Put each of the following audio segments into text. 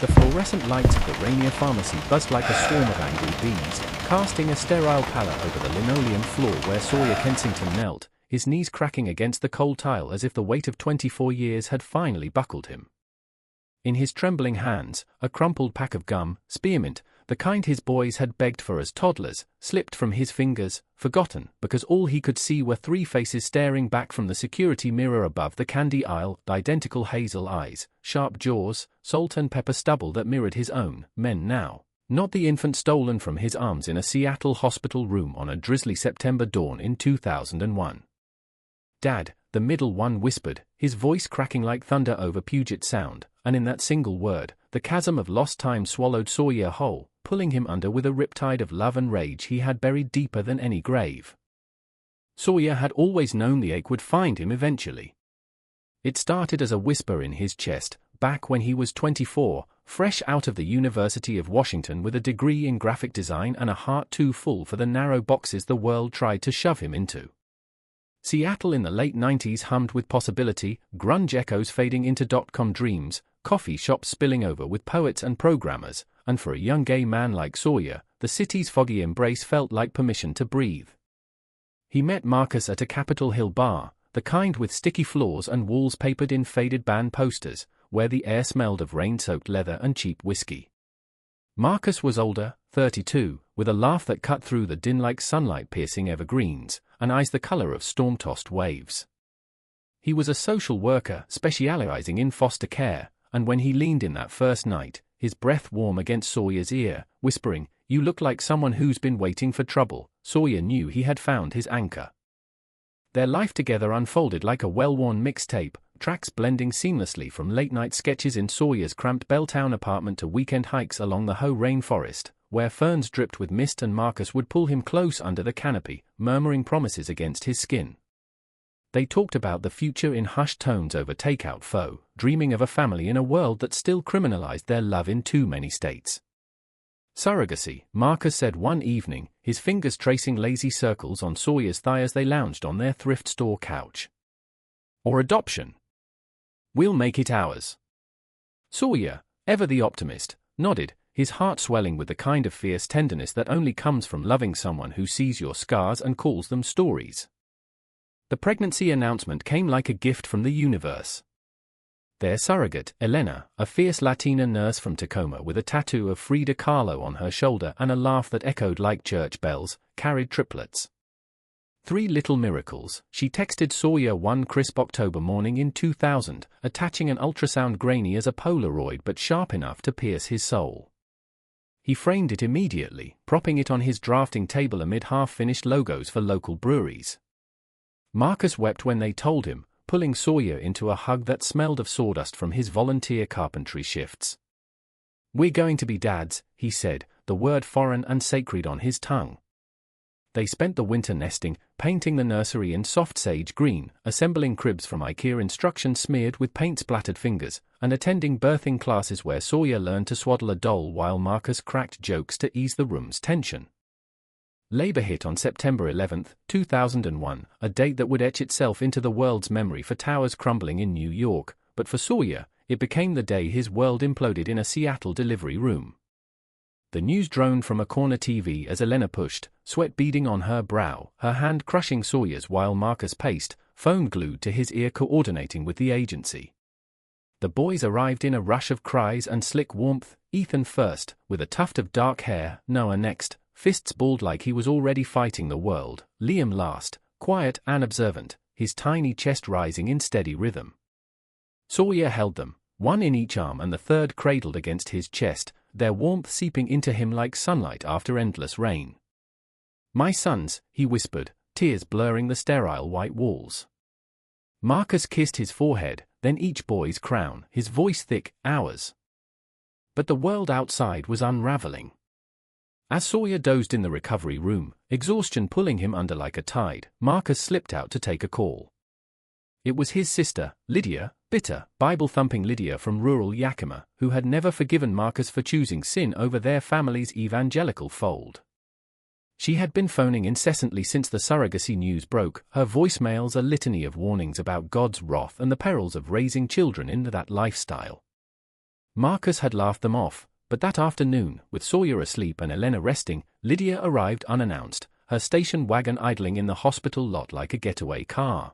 The fluorescent lights of the Rainier pharmacy buzzed like a swarm of angry bees, casting a sterile pallor over the linoleum floor where Sawyer Kensington knelt, his knees cracking against the cold tile as if the weight of 24 years had finally buckled him. In his trembling hands, a crumpled pack of gum, spearmint, the kind his boys had begged for as toddlers, slipped from his fingers, forgotten, because all he could see were three faces staring back from the security mirror above the candy aisle, identical hazel eyes, sharp jaws, salt and pepper stubble that mirrored his own, men now, not the infant stolen from his arms in a Seattle hospital room on a drizzly September dawn in 2001. "Dad," the middle one whispered, his voice cracking like thunder over Puget Sound, and in that single word, the chasm of lost time swallowed Sawyer whole, pulling him under with a riptide of love and rage he had buried deeper than any grave. Sawyer had always known the ache would find him eventually. It started as a whisper in his chest, back when he was 24, fresh out of the University of Washington with a degree in graphic design and a heart too full for the narrow boxes the world tried to shove him into. Seattle in the late 90s hummed with possibility, grunge echoes fading into dot-com dreams, coffee shops spilling over with poets and programmers, and for a young gay man like Sawyer, the city's foggy embrace felt like permission to breathe. He met Marcus at a Capitol Hill bar, the kind with sticky floors and walls papered in faded band posters, where the air smelled of rain-soaked leather and cheap whiskey. Marcus was older, 32, with a laugh that cut through the din like sunlight-piercing evergreens, and eyes the color of storm-tossed waves. He was a social worker specializing in foster care, and when he leaned in that first night, his breath warm against Sawyer's ear, whispering, "You look like someone who's been waiting for trouble," Sawyer knew he had found his anchor. Their life together unfolded like a well-worn mixtape, tracks blending seamlessly from late-night sketches in Sawyer's cramped Belltown apartment to weekend hikes along the Hoh rainforest, where ferns dripped with mist and Marcus would pull him close under the canopy, murmuring promises against his skin. They talked about the future in hushed tones over takeout pho, dreaming of a family in a world that still criminalized their love in too many states. "Surrogacy," Marcus said one evening, his fingers tracing lazy circles on Sawyer's thigh as they lounged on their thrift store couch. "Or adoption. We'll make it ours." Sawyer, ever the optimist, nodded, his heart swelling with the kind of fierce tenderness that only comes from loving someone who sees your scars and calls them stories. The pregnancy announcement came like a gift from the universe. Their surrogate, Elena, a fierce Latina nurse from Tacoma with a tattoo of Frida Kahlo on her shoulder and a laugh that echoed like church bells, carried triplets. "Three little miracles," she texted Sawyer one crisp October morning in 2000, attaching an ultrasound grainy as a Polaroid but sharp enough to pierce his soul. He framed it immediately, propping it on his drafting table amid half-finished logos for local breweries. Marcus wept when they told him, pulling Sawyer into a hug that smelled of sawdust from his volunteer carpentry shifts. "We're going to be dads," he said, the word foreign and sacred on his tongue. They spent the winter nesting, painting the nursery in soft sage green, assembling cribs from IKEA instructions smeared with paint-splattered fingers, and attending birthing classes where Sawyer learned to swaddle a doll while Marcus cracked jokes to ease the room's tension. Labor hit on September 11, 2001, a date that would etch itself into the world's memory for towers crumbling in New York, but for Sawyer, it became the day his world imploded in a Seattle delivery room. The news droned from a corner TV as Elena pushed, sweat beading on her brow, her hand crushing Sawyer's while Marcus paced, phone glued to his ear coordinating with the agency. The boys arrived in a rush of cries and slick warmth, Ethan first, with a tuft of dark hair, Noah next, fists balled like he was already fighting the world, Liam last, quiet and observant, his tiny chest rising in steady rhythm. Sawyer held them, one in each arm and the third cradled against his chest, their warmth seeping into him like sunlight after endless rain. "My sons," he whispered, tears blurring the sterile white walls. Marcus kissed his forehead, then each boy's crown, his voice thick, "Ours." But the world outside was unraveling. As Sawyer dozed in the recovery room, exhaustion pulling him under like a tide, Marcus slipped out to take a call. It was his sister, Lydia, bitter, Bible-thumping Lydia from rural Yakima, who had never forgiven Marcus for choosing sin over their family's evangelical fold. She had been phoning incessantly since the surrogacy news broke, her voicemails a litany of warnings about God's wrath and the perils of raising children in that lifestyle. Marcus had laughed them off, but that afternoon, with Sawyer asleep and Elena resting, Lydia arrived unannounced, her station wagon idling in the hospital lot like a getaway car.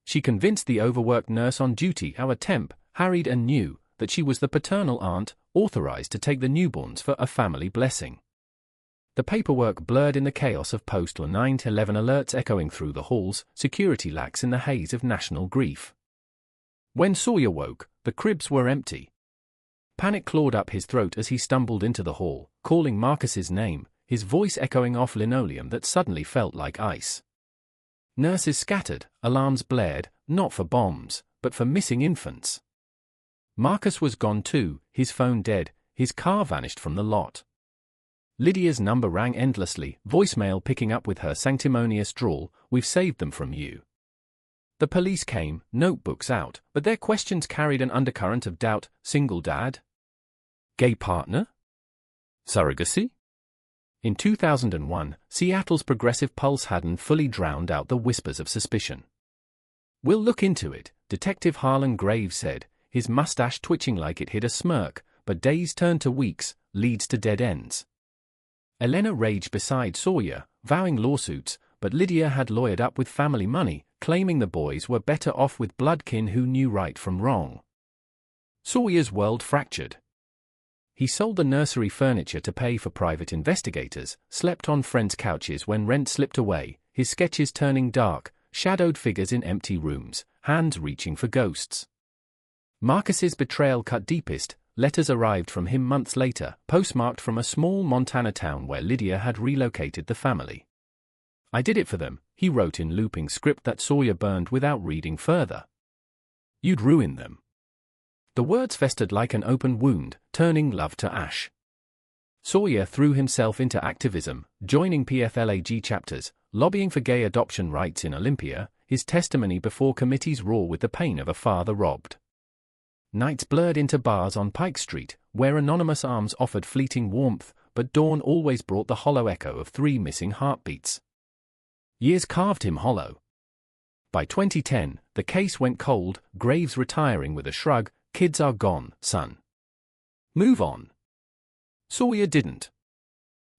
She convinced the overworked nurse on duty, our temp, harried and new, that she was the paternal aunt, authorized to take the newborns for a family blessing. The paperwork blurred in the chaos of postal 911 alerts echoing through the halls, security lax in the haze of national grief. When Sawyer woke, the cribs were empty. Panic clawed up his throat as he stumbled into the hall, calling Marcus's name, his voice echoing off linoleum that suddenly felt like ice. Nurses scattered, alarms blared, not for bombs, but for missing infants. Marcus was gone too, his phone dead, his car vanished from the lot. Lydia's number rang endlessly, voicemail picking up with her sanctimonious drawl, "We've saved them from you." The police came, notebooks out, but their questions carried an undercurrent of doubt. Single dad? Gay partner? Surrogacy? In 2001, Seattle's progressive pulse hadn't fully drowned out the whispers of suspicion. "We'll look into it," Detective Harlan Graves said, his mustache twitching like it hid a smirk, but days turned to weeks, leads to dead ends. Elena raged beside Sawyer, vowing lawsuits, but Lydia had lawyered up with family money, claiming the boys were better off with bloodkin who knew right from wrong. Sawyer's world fractured. He sold the nursery furniture to pay for private investigators, slept on friends' couches when rent slipped away, his sketches turning dark, shadowed figures in empty rooms, hands reaching for ghosts. Marcus's betrayal cut deepest. Letters arrived from him months later, postmarked from a small Montana town where Lydia had relocated the family. "I did it for them," he wrote in looping script that Sawyer burned without reading further. "You'd ruin them." The words festered like an open wound, turning love to ash. Sawyer threw himself into activism, joining PFLAG chapters, lobbying for gay adoption rights in Olympia, his testimony before committees raw with the pain of a father robbed. Nights blurred into bars on Pike Street, where anonymous arms offered fleeting warmth, but dawn always brought the hollow echo of 3 missing heartbeats. Years carved him hollow. By 2010, the case went cold, Graves retiring with a shrug, "Kids are gone, son. Move on." Sawyer didn't.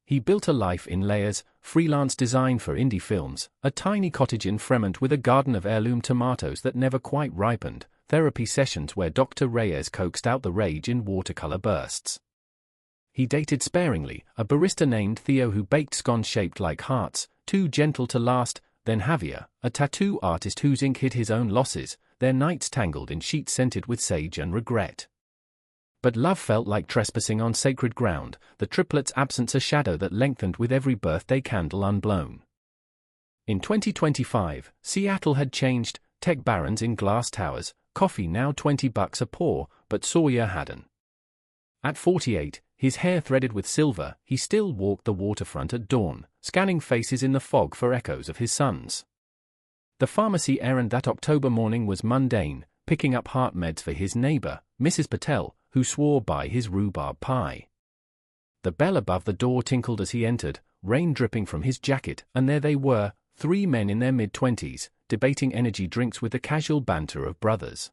He built a life in layers, freelance design for indie films, a tiny cottage in Fremont with a garden of heirloom tomatoes that never quite ripened, therapy sessions where Dr. Reyes coaxed out the rage in watercolor bursts. He dated sparingly, a barista named Theo who baked scones shaped like hearts, too gentle to last, then Javier, a tattoo artist whose ink hid his own losses, their nights tangled in sheets scented with sage and regret. But love felt like trespassing on sacred ground, the triplets' absence a shadow that lengthened with every birthday candle unblown. In 2025, Seattle had changed, tech barons in glass towers, coffee now $20 a pour, but Sawyer hadn't. At 48, his hair threaded with silver, he still walked the waterfront at dawn, scanning faces in the fog for echoes of his sons. The pharmacy errand that October morning was mundane, picking up heart meds for his neighbor, Mrs. Patel, who swore by his rhubarb pie. The bell above the door tinkled as he entered, rain dripping from his jacket, and there they were, 3 men in their mid-20s, debating energy drinks with the casual banter of brothers.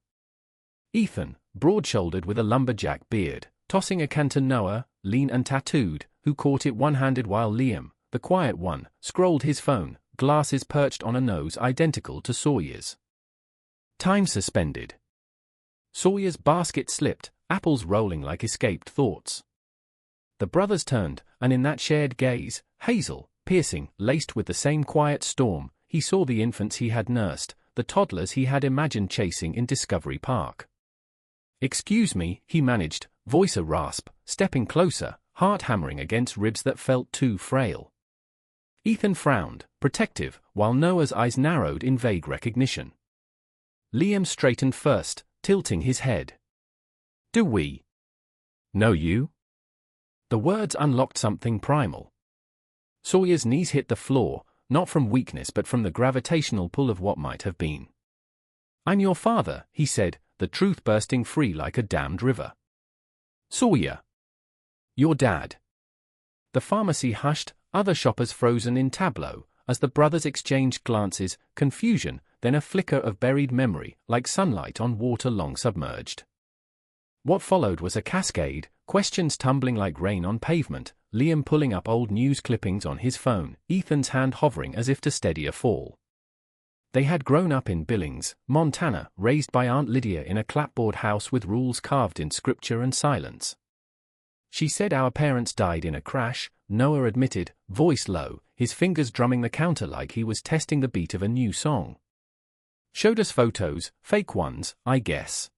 Ethan, broad-shouldered with a lumberjack beard, tossing a can to Noah, lean and tattooed, who caught it one-handed while Liam, the quiet one, scrolled his phone, glasses perched on a nose identical to Sawyer's. Time suspended. Sawyer's basket slipped, apples rolling like escaped thoughts. The brothers turned, and in that shared gaze, hazel, piercing, laced with the same quiet storm, he saw the infants he had nursed, the toddlers he had imagined chasing in Discovery Park. "Excuse me," he managed, voice a rasp, stepping closer, heart hammering against ribs that felt too frail. Ethan frowned, protective, while Noah's eyes narrowed in vague recognition. Liam straightened first, tilting his head. "Do we know you?" The words unlocked something primal. Sawyer's knees hit the floor, not from weakness but from the gravitational pull of what might have been. "I'm your father," he said, the truth bursting free like a dammed river. "Sawyer. Your dad." The pharmacy hushed, other shoppers frozen in tableau, as the brothers exchanged glances, confusion, then a flicker of buried memory, like sunlight on water long submerged. What followed was a cascade, questions tumbling like rain on pavement, Liam pulling up old news clippings on his phone, Ethan's hand hovering as if to steady a fall. They had grown up in Billings, Montana, raised by Aunt Lydia in a clapboard house with rules carved in scripture and silence. She said our parents died in a crash, Noah admitted, voice low, his fingers drumming the counter like he was testing the beat of a new song. Showed us photos, fake ones, I guess.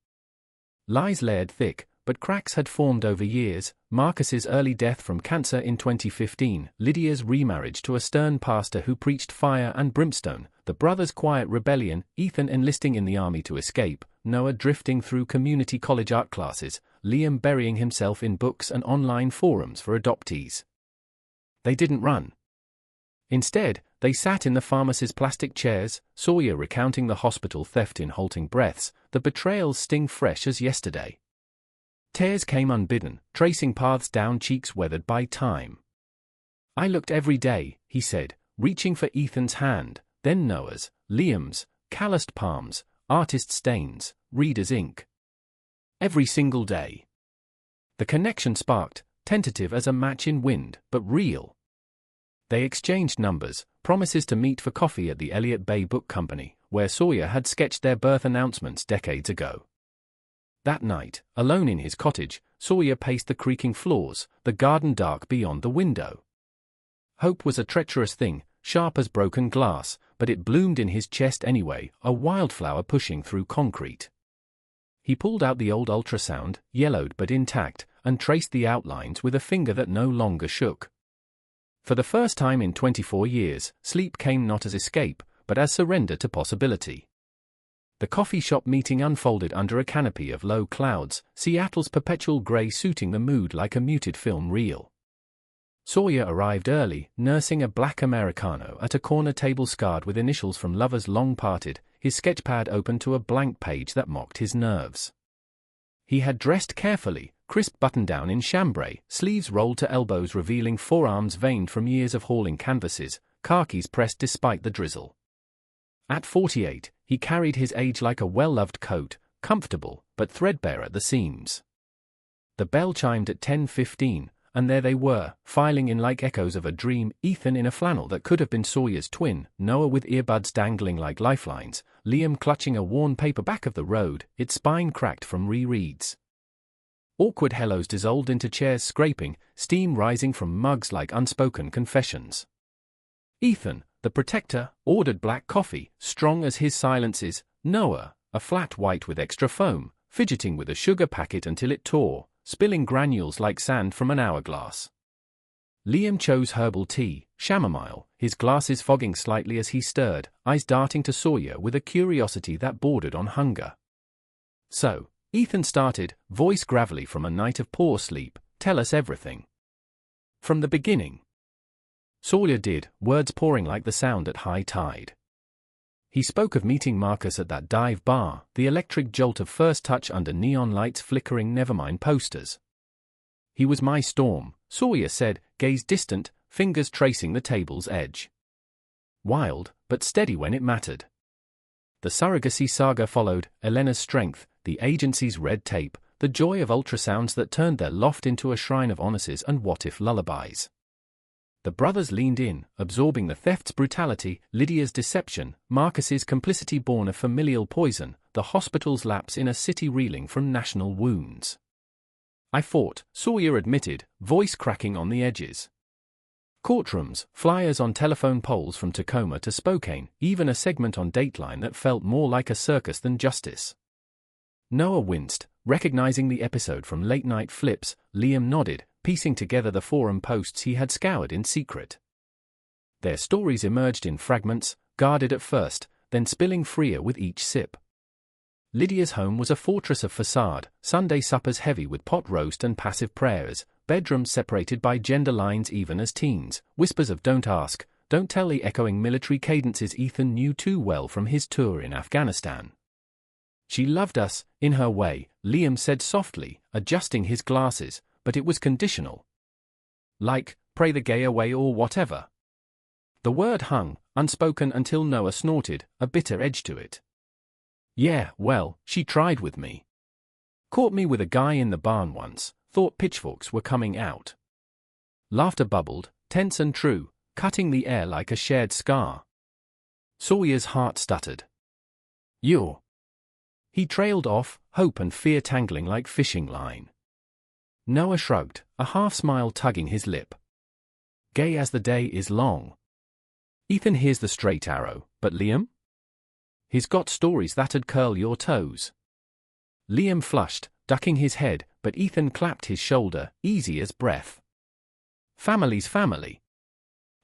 Lies layered thick, but cracks had formed over years, Marcus's early death from cancer in 2015, Lydia's remarriage to a stern pastor who preached fire and brimstone, the brothers' quiet rebellion, Ethan enlisting in the army to escape, Noah drifting through community college art classes, Liam burying himself in books and online forums for adoptees. They didn't run. Instead, they sat in the pharmacist's plastic chairs, Sawyer recounting the hospital theft in halting breaths, the betrayals sting fresh as yesterday. Tears came unbidden, tracing paths down cheeks weathered by time. I looked every day, he said, reaching for Ethan's hand, then Noah's, Liam's, calloused palms, artist stains, reader's ink. Every single day. The connection sparked, tentative as a match in wind, but real. They exchanged numbers, promises to meet for coffee at the Elliott Bay Book Company, where Sawyer had sketched their birth announcements decades ago. That night, alone in his cottage, Sawyer paced the creaking floors, the garden dark beyond the window. Hope was a treacherous thing, sharp as broken glass, but it bloomed in his chest anyway, a wildflower pushing through concrete. He pulled out the old ultrasound, yellowed but intact, and traced the outlines with a finger that no longer shook. For the first time in 24 years, sleep came not as escape, but as surrender to possibility. The coffee shop meeting unfolded under a canopy of low clouds, Seattle's perpetual gray suiting the mood like a muted film reel. Sawyer arrived early, nursing a black Americano at a corner table scarred with initials from lovers long parted, his sketchpad open to a blank page that mocked his nerves. He had dressed carefully, crisp button-down in chambray, sleeves rolled to elbows revealing forearms veined from years of hauling canvases, khakis pressed despite the drizzle. At 48, he carried his age like a well-loved coat, comfortable, but threadbare at the seams. The bell chimed at 10:15, and there they were, filing in like echoes of a dream, Ethan in a flannel that could have been Sawyer's twin, Noah with earbuds dangling like lifelines, Liam clutching a worn paperback of The Road, its spine cracked from rereads. Awkward hellos dissolved into chairs scraping, steam rising from mugs like unspoken confessions. Ethan, the protector, ordered black coffee, strong as his silences, Noah, a flat white with extra foam, fidgeting with a sugar packet until it tore, spilling granules like sand from an hourglass. Liam chose herbal tea, chamomile, his glasses fogging slightly as he stirred, eyes darting to Sawyer with a curiosity that bordered on hunger. So, Ethan started, voice gravelly from a night of poor sleep, tell us everything. From the beginning. Sawyer did, words pouring like the sound at high tide. He spoke of meeting Marcus at that dive bar, the electric jolt of first touch under neon lights flickering Nevermind posters. He was my storm, Sawyer said, gaze distant, fingers tracing the table's edge. Wild, but steady when it mattered. The surrogacy saga followed, Elena's strength, the agency's red tape, the joy of ultrasounds that turned their loft into a shrine of honesses and what-if lullabies. The brothers leaned in, absorbing the theft's brutality, Lydia's deception, Marcus's complicity born of familial poison, the hospital's lapse in a city reeling from national wounds. I fought, Sawyer admitted, voice cracking on the edges. Courtrooms, flyers on telephone poles from Tacoma to Spokane, even a segment on Dateline that felt more like a circus than justice. Noah winced, recognizing the episode from Late Night Flips. Liam nodded, piecing together the forum posts he had scoured in secret. Their stories emerged in fragments, guarded at first, then spilling freer with each sip. Lydia's home was a fortress of facade, Sunday suppers heavy with pot roast and passive prayers, bedrooms separated by gender lines even as teens, whispers of don't ask, don't tell echoing military cadences Ethan knew too well from his tour in Afghanistan. She loved us, in her way, Liam said softly, adjusting his glasses, but it was conditional. Like, pray the gay away or whatever. The word hung, unspoken until Noah snorted, a bitter edge to it. Yeah, well, she tried with me. Caught me with a guy in the barn once, thought pitchforks were coming out. Laughter bubbled, tense and true, cutting the air like a shared scar. Sawyer's heart stuttered. You're. He trailed off, hope and fear tangling like fishing line. Noah shrugged, a half-smile tugging his lip. Gay as the day is long. Ethan hears the straight arrow, but Liam? He's got stories that'd curl your toes. Liam flushed, ducking his head, but Ethan clapped his shoulder, easy as breath. Family's family.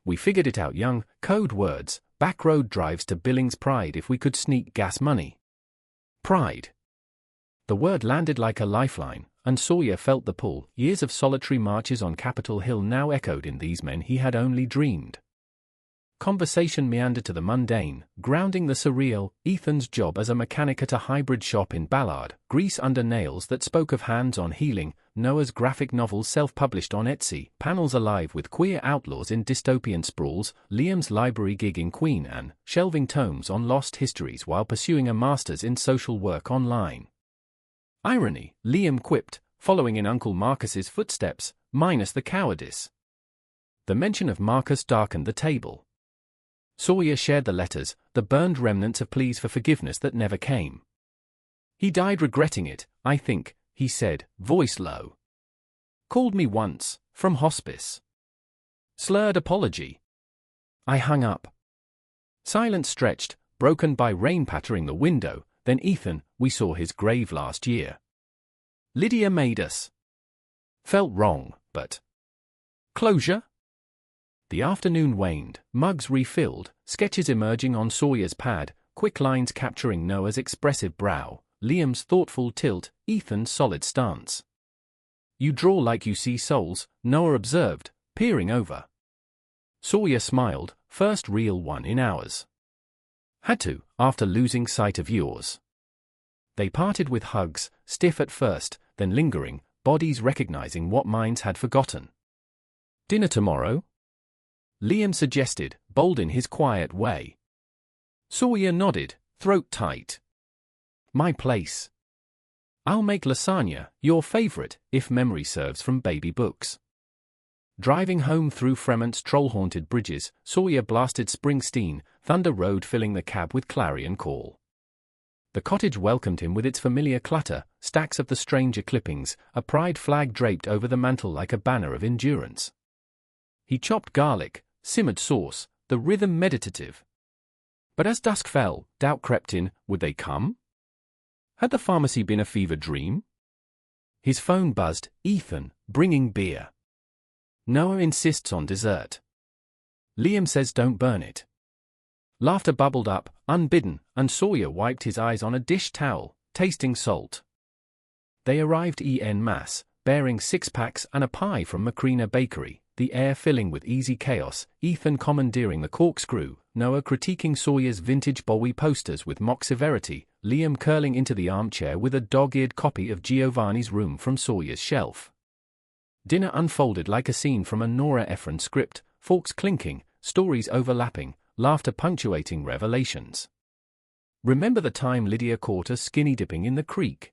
We figured it out young, code words, backroad drives to Billings Pride if we could sneak gas money. Pride. The word landed like a lifeline, and Sawyer felt the pull. Years of solitary marches on Capitol Hill now echoed in these men he had only dreamed. Conversation meandered to the mundane, grounding the surreal. Ethan's job as a mechanic at a hybrid shop in Ballard, grease under nails that spoke of hands-on healing. Noah's graphic novels self-published on Etsy, panels alive with queer outlaws in dystopian sprawls. Liam's library gig in Queen Anne, shelving tomes on lost histories while pursuing a master's in social work online. Irony, Liam quipped, following in Uncle Marcus's footsteps, minus the cowardice. The mention of Marcus darkened the table. Sawyer shared the letters, the burned remnants of pleas for forgiveness that never came. He died regretting it, I think, he said, voice low. Called me once, from hospice. Slurred apology. I hung up. Silence stretched, broken by rain pattering the window. Then Ethan, we saw his grave last year. Lydia made us. Felt wrong, but. Closure? The afternoon waned, mugs refilled, sketches emerging on Sawyer's pad, quick lines capturing Noah's expressive brow, Liam's thoughtful tilt, Ethan's solid stance. You draw like you see souls, Noah observed, peering over. Sawyer smiled, first real one in hours. Had to, after losing sight of yours. They parted with hugs, stiff at first, then lingering, bodies recognizing what minds had forgotten. Dinner tomorrow? Liam suggested, bold in his quiet way. Sawyer nodded, throat tight. My place. I'll make lasagna, your favorite, if memory serves, from baby books. Driving home through Fremont's troll-haunted bridges, Sawyer blasted Springsteen, Thunder Road filling the cab with clarion call. The cottage welcomed him with its familiar clutter, stacks of the stranger clippings, a pride flag draped over the mantel like a banner of endurance. He chopped garlic, simmered sauce, the rhythm meditative. But as dusk fell, doubt crept in, would they come? Had the pharmacy been a fever dream? His phone buzzed, Ethan, bringing beer. Noah insists on dessert. Liam says don't burn it. Laughter bubbled up, unbidden, and Sawyer wiped his eyes on a dish towel, tasting salt. They arrived en masse, bearing six-packs and a pie from Macrina Bakery, the air filling with easy chaos, Ethan commandeering the corkscrew, Noah critiquing Sawyer's vintage Bowie posters with mock severity, Liam curling into the armchair with a dog-eared copy of Giovanni's Room from Sawyer's shelf. Dinner unfolded like a scene from a Nora Ephron script, forks clinking, stories overlapping, laughter punctuating revelations. Remember the time Lydia caught us skinny dipping in the creek?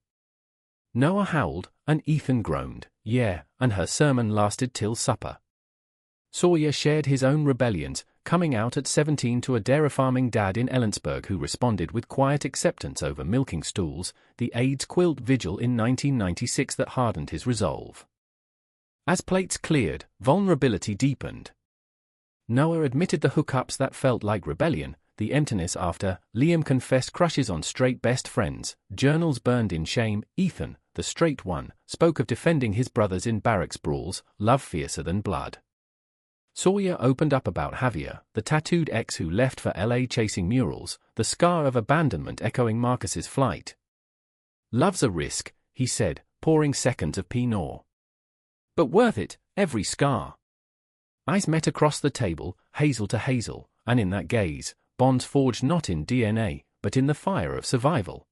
Noah howled, and Ethan groaned, yeah, and her sermon lasted till supper. Sawyer shared his own rebellions, coming out at 17 to a dairy farming dad in Ellensburg who responded with quiet acceptance over milking stools, the AIDS quilt vigil in 1996 that hardened his resolve. As plates cleared, vulnerability deepened. Noah admitted the hookups that felt like rebellion, the emptiness after. Liam confessed crushes on straight best friends, journals burned in shame. Ethan, the straight one, spoke of defending his brothers in barracks brawls, love fiercer than blood. Sawyer opened up about Javier, the tattooed ex who left for LA chasing murals, the scar of abandonment echoing Marcus's flight. Love's a risk, he said, pouring seconds of Pinot. But worth it, every scar. Eyes met across the table, hazel to hazel, and in that gaze, bonds forged not in DNA, but in the fire of survival.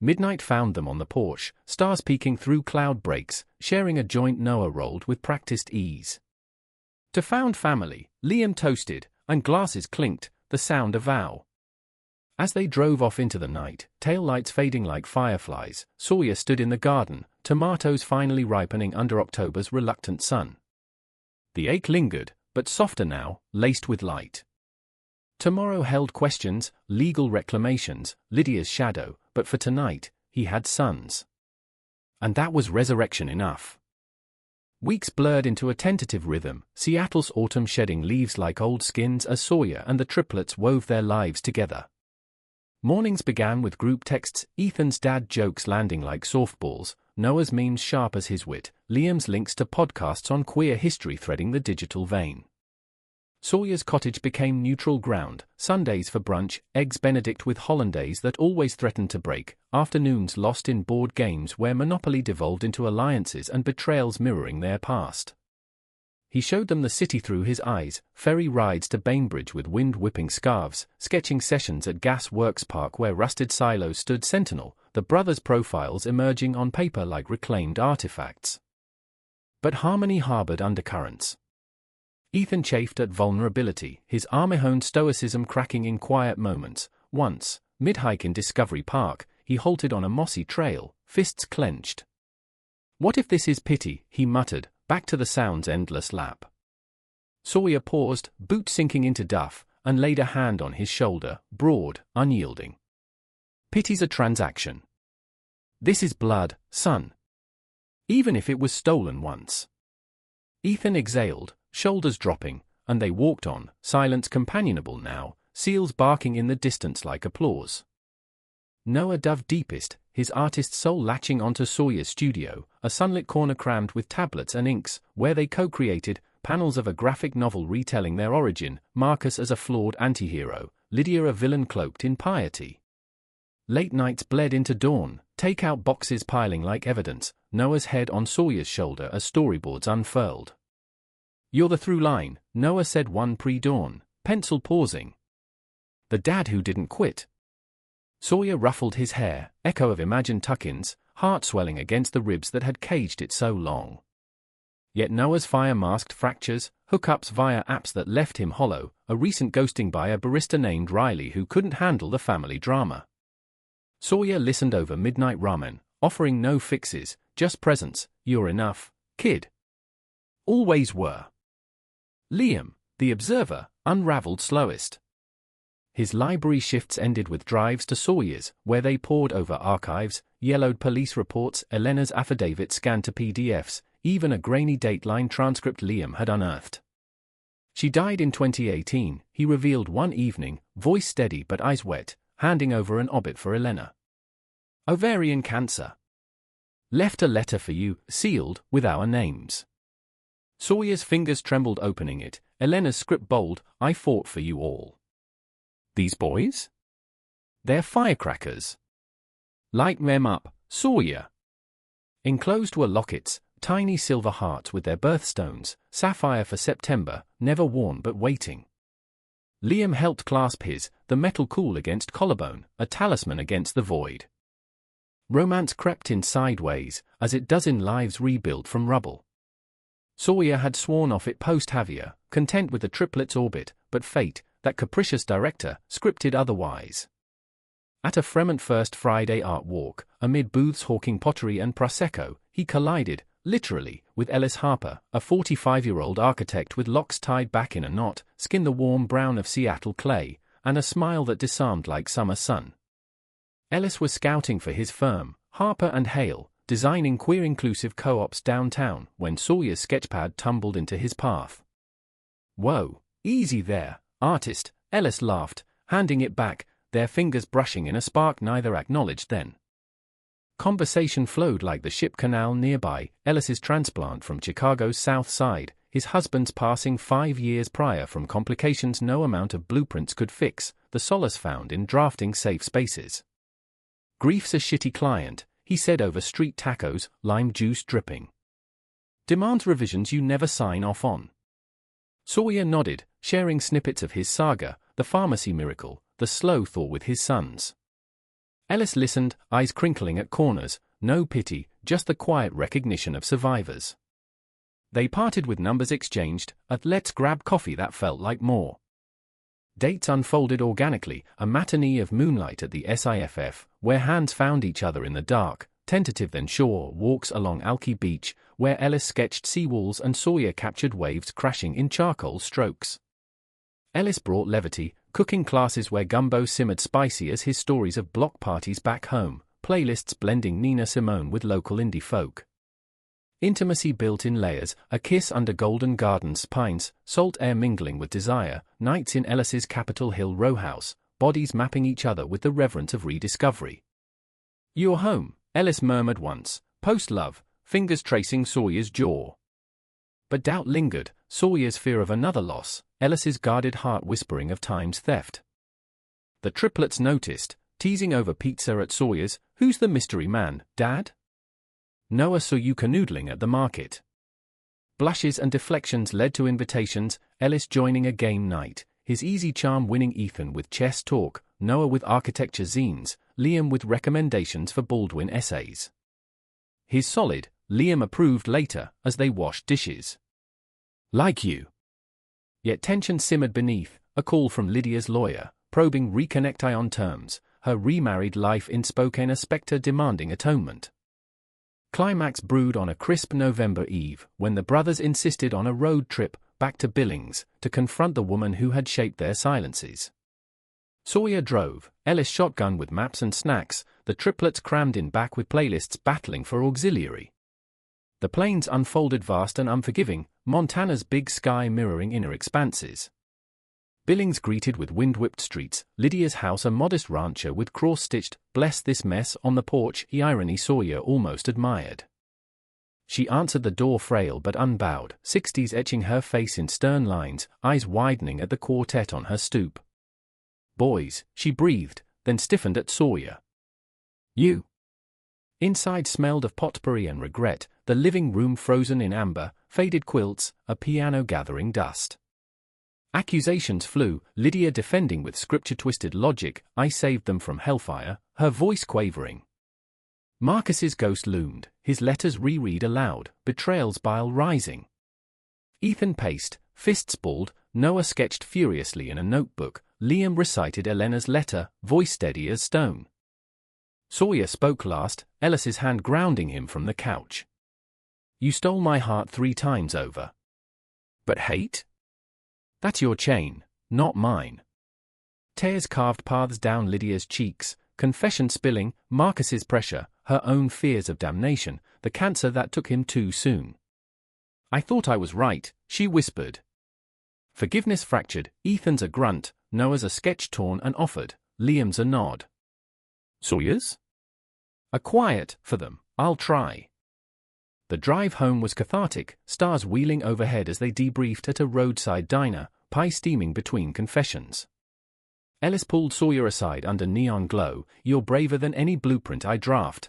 Midnight found them on the porch, stars peeking through cloud breaks, sharing a joint Noah rolled with practiced ease. To found family, Liam toasted, and glasses clinked, the sound a vow. As they drove off into the night, taillights fading like fireflies, Sawyer stood in the garden, tomatoes finally ripening under October's reluctant sun. The ache lingered, but softer now, laced with light. Tomorrow held questions, legal reclamations, Lydia's shadow, but for tonight, he had sons. And that was resurrection enough. Weeks blurred into a tentative rhythm, Seattle's autumn shedding leaves like old skins as Sawyer and the triplets wove their lives together. Mornings began with group texts, Ethan's dad jokes landing like softballs, Noah's memes sharp as his wit, Liam's links to podcasts on queer history threading the digital vein. Sawyer's cottage became neutral ground, Sundays for brunch, eggs Benedict with hollandaise that always threatened to break, afternoons lost in board games where Monopoly devolved into alliances and betrayals mirroring their past. He showed them the city through his eyes, ferry rides to Bainbridge with wind-whipping scarves, sketching sessions at Gas Works Park where rusted silos stood sentinel, the brothers' profiles emerging on paper like reclaimed artifacts. But harmony harbored undercurrents. Ethan chafed at vulnerability, his Armahone stoicism cracking in quiet moments. Once, mid-hike in Discovery Park, he halted on a mossy trail, fists clenched. "What if this is pity?" he muttered, back to the sound's endless lap. Sawyer paused, boot sinking into duff, and laid a hand on his shoulder, broad, unyielding. "Pity's a transaction. This is blood, son. Even if it was stolen once." Ethan exhaled, shoulders dropping, and they walked on, silence companionable now, seals barking in the distance like applause. Noah dove deepest, his artist soul latching onto Sawyer's studio, a sunlit corner crammed with tablets and inks, where they co-created, panels of a graphic novel retelling their origin, Marcus as a flawed antihero, Lydia a villain cloaked in piety. Late nights bled into dawn, take-out boxes piling like evidence, Noah's head on Sawyer's shoulder as storyboards unfurled. "You're the through line," Noah said one pre-dawn, pencil pausing. "The dad who didn't quit." Sawyer ruffled his hair, echo of imagined tuck-ins, heart swelling against the ribs that had caged it so long. Yet Noah's fire masked fractures, hookups via apps that left him hollow, a recent ghosting by a barista named Riley who couldn't handle the family drama. Sawyer listened over midnight ramen, offering no fixes, just presence. "You're enough, kid." Always were. Liam, the observer, unraveled slowest. His library shifts ended with drives to Sawyer's, where they pored over archives, yellowed police reports, Elena's affidavit scanned to PDFs, even a grainy dateline transcript Liam had unearthed. She died in 2018, he revealed one evening, voice steady but eyes wet, handing over an obit for Elena. "Ovarian cancer. Left a letter for you, sealed, with our names." Sawyer's fingers trembled opening it, Elena's script bold, "I fought for you all." "These boys? They're firecrackers. Light them up, Sawyer." Enclosed were lockets, tiny silver hearts with their birthstones, sapphire for September, never worn but waiting. Liam helped clasp his, the metal cool against collarbone, a talisman against the void. Romance crept in sideways, as it does in lives rebuilt from rubble. Sawyer had sworn off it post-Javier, content with the triplets' orbit, but fate, that capricious director, scripted otherwise. At a Fremont First Friday art walk, amid booths hawking pottery and prosecco, he collided, literally, with Ellis Harper, a 45-year-old architect with locks tied back in a knot, skin the warm brown of Seattle clay, and a smile that disarmed like summer sun. Ellis was scouting for his firm, Harper and Hale, designing queer-inclusive co-ops downtown, when Sawyer's sketchpad tumbled into his path. "Whoa, easy there, artist," Ellis laughed, handing it back, their fingers brushing in a spark neither acknowledged then. Conversation flowed like the ship canal nearby, Ellis's transplant from Chicago's South Side, his husband's passing 5 years prior from complications no amount of blueprints could fix, the solace found in drafting safe spaces. "Grief's a shitty client," he said over street tacos, lime juice dripping. "Demands revisions you never sign off on." Sawyer nodded, sharing snippets of his saga, the pharmacy miracle, the slow thaw with his sons. Ellis listened, eyes crinkling at corners, no pity, just the quiet recognition of survivors. They parted with numbers exchanged, at let's grab coffee that felt like more. Dates unfolded organically, a matinee of moonlight at the SIFF, where hands found each other in the dark, tentative then sure walks along Alki Beach, where Ellis sketched seawalls and Sawyer captured waves crashing in charcoal strokes. Ellis brought levity, cooking classes where gumbo simmered spicy as his stories of block parties back home, playlists blending Nina Simone with local indie folk. Intimacy built in layers, a kiss under Golden Gardens pines, salt air mingling with desire, nights in Ellis's Capitol Hill row house, bodies mapping each other with the reverence of rediscovery. "You're home," Ellis murmured once, post-love, fingers tracing Sawyer's jaw. But doubt lingered, Sawyer's fear of another loss, Ellis's guarded heart whispering of time's theft. The triplets noticed, teasing over pizza at Sawyer's, "Who's the mystery man, Dad?" Noah saw you canoodling at the market. Blushes and deflections led to invitations, Ellis joining a game night, his easy charm winning Ethan with chess talk, Noah with architecture zines, Liam with recommendations for Baldwin essays. His solid, Liam approved later, as they washed dishes. "Like you." Yet tension simmered beneath, a call from Lydia's lawyer, probing reconnect on terms, her remarried life in Spokane a spectre demanding atonement. Climax brewed on a crisp November eve, when the brothers insisted on a road trip back to Billings to confront the woman who had shaped their silences. Sawyer drove, Ellis shotgun with maps and snacks, the triplets crammed in back with playlists battling for auxiliary. The plains unfolded vast and unforgiving, Montana's big sky mirroring inner expanses. Billings greeted with wind-whipped streets, Lydia's house a modest rancher with cross-stitched, "Bless this mess" on the porch, irony Sawyer almost admired. She answered the door frail but unbowed, 60s etching her face in stern lines, eyes widening at the quartet on her stoop. "Boys," she breathed, then stiffened at Sawyer. "You." Inside smelled of potpourri and regret, the living room frozen in amber, faded quilts, a piano gathering dust. Accusations flew, Lydia defending with scripture-twisted logic, "I saved them from hellfire," her voice quavering. Marcus's ghost loomed, his letters reread aloud, betrayal's bile rising. Ethan paced, fists balled, Noah sketched furiously in a notebook, Liam recited Elena's letter, voice steady as stone. Sawyer spoke last, Ellis's hand grounding him from the couch. "You stole my heart 3 times over." "But hate? That's your chain, not mine." Tears carved paths down Lydia's cheeks, confession spilling, Marcus's pressure, her own fears of damnation, the cancer that took him too soon. "I thought I was right," she whispered. Forgiveness fractured, Ethan's a grunt, Noah's a sketch torn and offered, Liam's a nod. "Sawyer's?" "A quiet, for them, I'll try." The drive home was cathartic, stars wheeling overhead as they debriefed at a roadside diner, pie steaming between confessions. Ellis pulled Sawyer aside under neon glow, "You're braver than any blueprint I draft."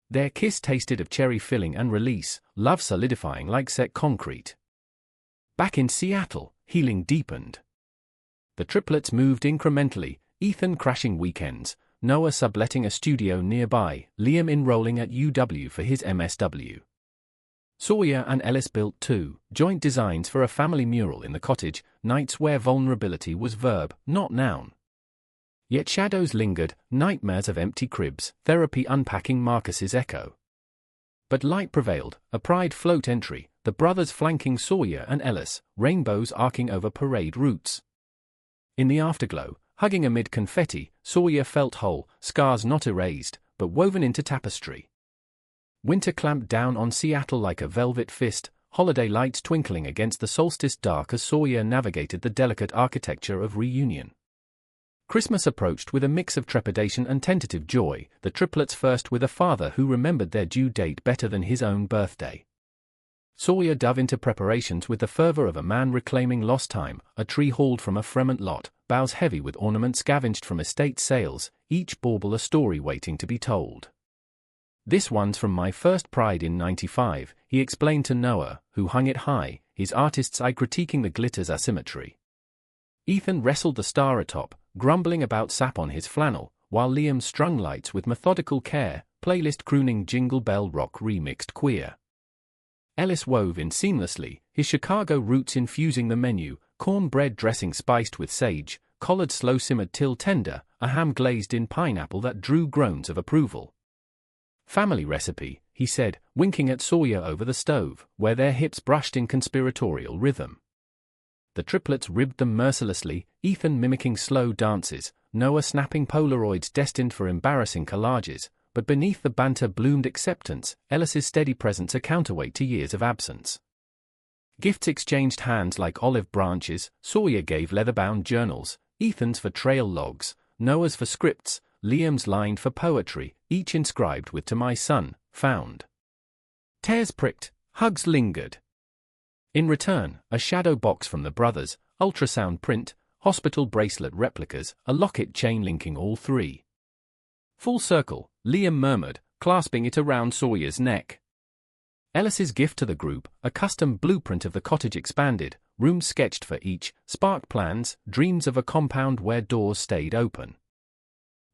Their kiss tasted of cherry filling and release, love solidifying like set concrete. Back in Seattle, healing deepened. The triplets moved incrementally, Ethan crashing weekends, Noah subletting a studio nearby, Liam enrolling at UW for his MSW. Sawyer and Ellis built 2 joint designs for a family mural in the cottage, nights where vulnerability was verb, not noun. Yet shadows lingered, nightmares of empty cribs, therapy unpacking Marcus's echo. But light prevailed, a pride float entry, the brothers flanking Sawyer and Ellis, rainbows arcing over parade routes. In the afterglow, hugging amid confetti, Sawyer felt whole, scars not erased, but woven into tapestry. Winter clamped down on Seattle like a velvet fist, holiday lights twinkling against the solstice dark as Sawyer navigated the delicate architecture of reunion. Christmas approached with a mix of trepidation and tentative joy, the triplets first with a father who remembered their due date better than his own birthday. Sawyer dove into preparations with the fervor of a man reclaiming lost time, a tree hauled from a Fremont lot, boughs heavy with ornaments scavenged from estate sales, each bauble a story waiting to be told. "This one's from my first pride in '95, he explained to Noah, who hung it high, his artist's eye critiquing the glitter's asymmetry. Ethan wrestled the star atop, grumbling about sap on his flannel, while Liam strung lights with methodical care, playlist crooning Jingle Bell Rock remixed queer. Ellis wove in seamlessly, his Chicago roots infusing the menu, cornbread dressing spiced with sage, collard slow-simmered till tender, a ham glazed in pineapple that drew groans of approval. "Family recipe," he said, winking at Sawyer over the stove, where their hips brushed in conspiratorial rhythm. The triplets ribbed them mercilessly, Ethan mimicking slow dances, Noah snapping Polaroids destined for embarrassing collages, but beneath the banter bloomed acceptance, Ellis's steady presence a counterweight to years of absence. Gifts exchanged hands like olive branches, Sawyer gave leather-bound journals, Ethan's for trail logs, Noah's for scripts, Liam's lined for poetry, each inscribed with "To my son, found." Tears pricked, hugs lingered. In return, a shadow box from the brothers, ultrasound print, hospital bracelet replicas, a locket chain linking all three. "Full circle," Liam murmured, clasping it around Sawyer's neck. Ellis's gift to the group, a custom blueprint of the cottage expanded, rooms sketched for each, sparked plans, dreams of a compound where doors stayed open.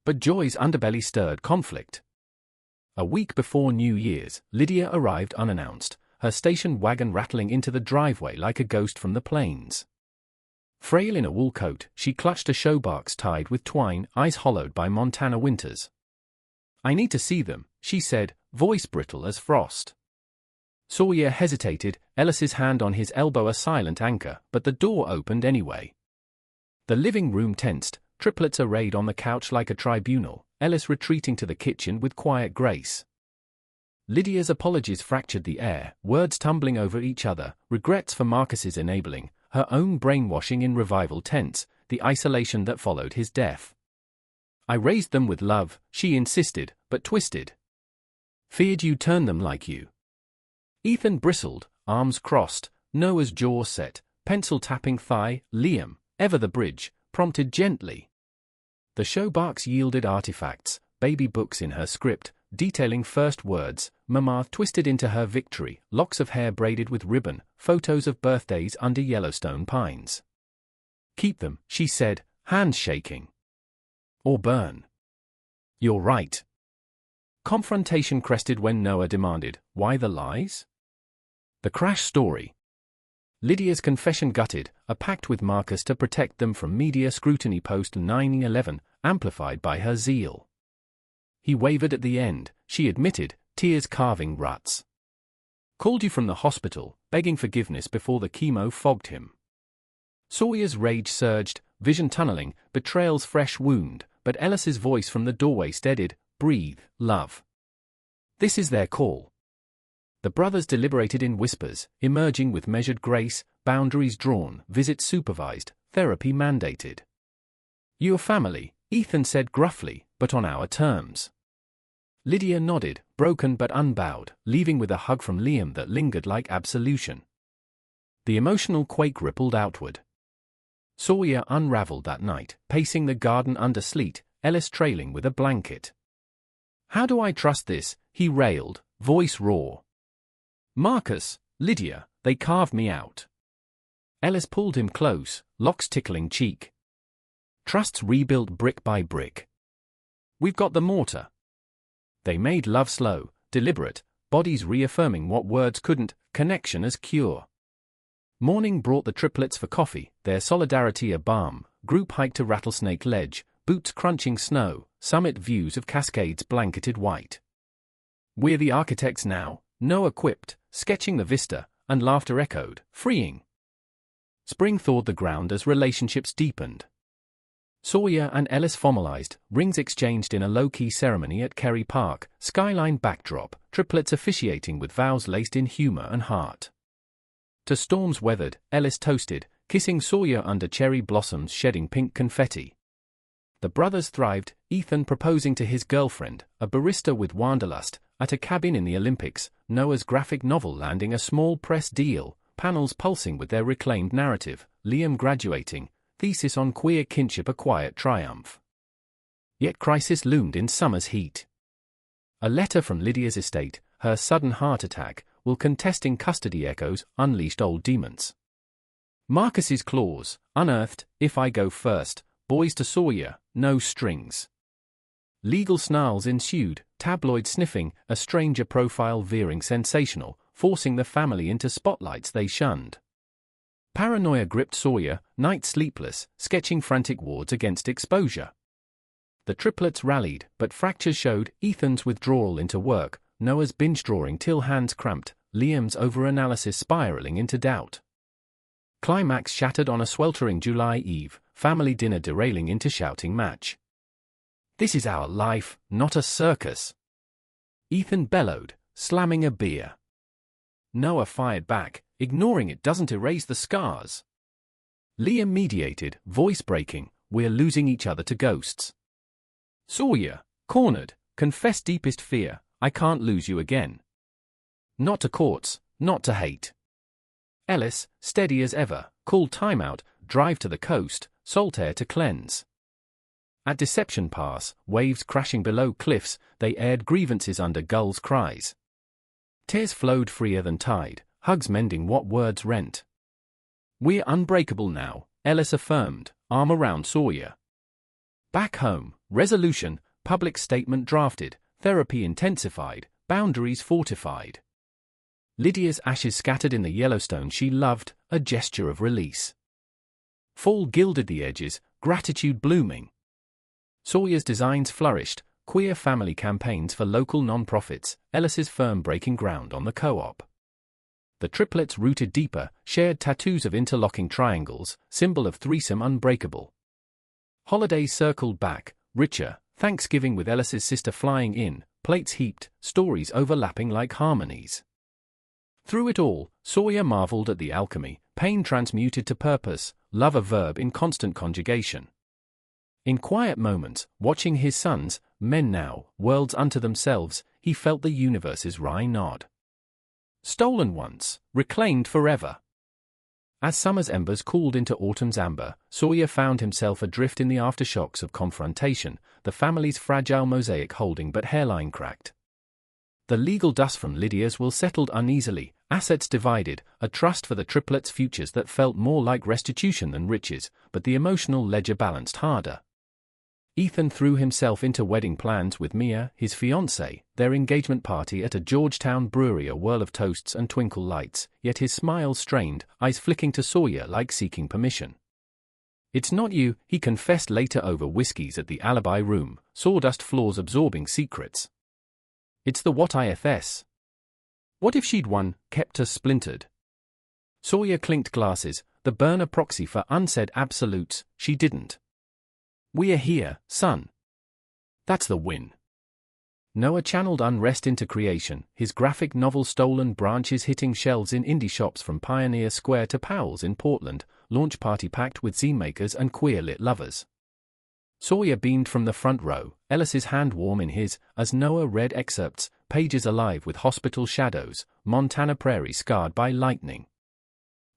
But Joy's underbelly stirred conflict. A week before New Year's, Lydia arrived unannounced, her station wagon rattling into the driveway like a ghost from the plains. Frail in a wool coat, she clutched a showbox tied with twine, eyes hollowed by Montana winters. "I need to see them," she said, voice brittle as frost. Sawyer hesitated, Ellis's hand on his elbow a silent anchor, but the door opened anyway. The living room tensed, triplets arrayed on the couch like a tribunal, Ellis retreating to the kitchen with quiet grace. Lydia's apologies fractured the air, words tumbling over each other, regrets for Marcus's enabling, her own brainwashing in revival tense, the isolation that followed his death. "I raised them with love," she insisted, but twisted. "Feared you'd turn them like you." Ethan bristled, arms crossed, Noah's jaw set, pencil tapping thigh. Liam, ever the bridge, prompted gently. The showbox yielded artifacts, baby books in her script, detailing first words, Mama twisted into her victory, locks of hair braided with ribbon, photos of birthdays under Yellowstone pines. "Keep them," she said, hands shaking. "Or burn." "You're right." Confrontation crested when Noah demanded, "Why the lies?" The crash story. Lydia's confession gutted, a pact with Marcus to protect them from media scrutiny post 9/11, amplified by her zeal. He wavered at the end, she admitted, tears carving ruts. "Called you from the hospital, begging forgiveness before the chemo fogged him." Sawyer's rage surged, vision tunneling, betrayal's fresh wound, but Ellis's voice from the doorway steadied, "Breathe, love. This is their call." The brothers deliberated in whispers, emerging with measured grace, boundaries drawn, visits supervised, therapy mandated. "Your family," Ethan said gruffly, "but on our terms." Lydia nodded, broken but unbowed, leaving with a hug from Liam that lingered like absolution. The emotional quake rippled outward. Sawyer unraveled that night, pacing the garden under sleet, Ellis trailing with a blanket. "How do I trust this?" he railed, voice raw. "Marcus, Lydia, they carved me out." Ellis pulled him close, locks tickling cheek. "Trust's rebuilt brick by brick. We've got the mortar." They made love slow, deliberate, bodies reaffirming what words couldn't, connection as cure. Morning brought the triplets for coffee, their solidarity a balm, group hike to Rattlesnake Ledge, boots crunching snow, summit views of Cascades blanketed white. "We're the architects now," Noah quipped, sketching the vista, and laughter echoed, freeing. Spring thawed the ground as relationships deepened. Sawyer and Ellis formalized, rings exchanged in a low-key ceremony at Kerry Park, skyline backdrop, triplets officiating with vows laced in humor and heart. To storms weathered, Ellis toasted, kissing Sawyer under cherry blossoms shedding pink confetti. The brothers thrived, Ethan proposing to his girlfriend, a barista with wanderlust, at a cabin in the Olympics, Noah's graphic novel landing a small press deal, panels pulsing with their reclaimed narrative, Liam graduating, thesis on queer kinship a quiet triumph. Yet crisis loomed in summer's heat. A letter from Lydia's estate, her sudden heart attack, will contesting custody echoes, unleashed old demons. Marcus's clause, unearthed, if I go first, boys to Sawyer, no strings. Legal snarls ensued, tabloid sniffing, a stranger profile veering sensational, forcing the family into spotlights they shunned. Paranoia gripped Sawyer, nights sleepless, sketching frantic wards against exposure. The triplets rallied, but fractures showed, Ethan's withdrawal into work, Noah's binge-drawing till hands cramped, Liam's overanalysis spiraling into doubt. Climax shattered on a sweltering July eve, family dinner derailing into shouting match. "This is our life, not a circus," Ethan bellowed, slamming a beer. Noah fired back, "Ignoring it doesn't erase the scars." Liam mediated, voice breaking, "We're losing each other to ghosts." Sawyer, cornered, confessed deepest fear, "I can't lose you again. Not to courts, not to hate." Ellis, steady as ever, called timeout, drive to the coast, salt air to cleanse. At Deception Pass, waves crashing below cliffs, they aired grievances under gulls' cries. Tears flowed freer than tide, hugs mending what words rent. "We're unbreakable now," Ellis affirmed, arm around Sawyer. Back home, resolution, public statement drafted, therapy intensified, boundaries fortified. Lydia's ashes scattered in the Yellowstone she loved, a gesture of release. Fall gilded the edges, gratitude blooming. Sawyer's designs flourished, queer family campaigns for local non-profits, Ellis's firm breaking ground on the co-op. The triplets rooted deeper, shared tattoos of interlocking triangles, symbol of threesome unbreakable. Holidays circled back, richer, Thanksgiving with Ellis's sister flying in, plates heaped, stories overlapping like harmonies. Through it all, Sawyer marveled at the alchemy, pain transmuted to purpose, love a verb in constant conjugation. In quiet moments, watching his sons, men now, worlds unto themselves, he felt the universe's wry nod. Stolen once, reclaimed forever. As summer's embers cooled into autumn's amber, Sawyer found himself adrift in the aftershocks of confrontation, the family's fragile mosaic holding but hairline cracked. The legal dust from Lydia's will settled uneasily, assets divided, a trust for the triplets' futures that felt more like restitution than riches, but the emotional ledger balanced harder. Ethan threw himself into wedding plans with Mia, his fiancée, their engagement party at a Georgetown brewery, a whirl of toasts and twinkle lights, yet his smile strained, eyes flicking to Sawyer like seeking permission. "It's not you," he confessed later over whiskeys at the alibi room, sawdust floors absorbing secrets. "It's the what ifs. What if she'd won, kept us splintered?" Sawyer clinked glasses, the burner proxy for unsaid absolutes, "She didn't. We're here, son. That's the win." Noah channeled unrest into creation, his graphic novel Stolen Branches hitting shelves in indie shops from Pioneer Square to Powell's in Portland, launch party packed with zine-makers and queer-lit lovers. Sawyer beamed from the front row, Ellis's hand warm in his, as Noah read excerpts, pages alive with hospital shadows, Montana prairie scarred by lightning.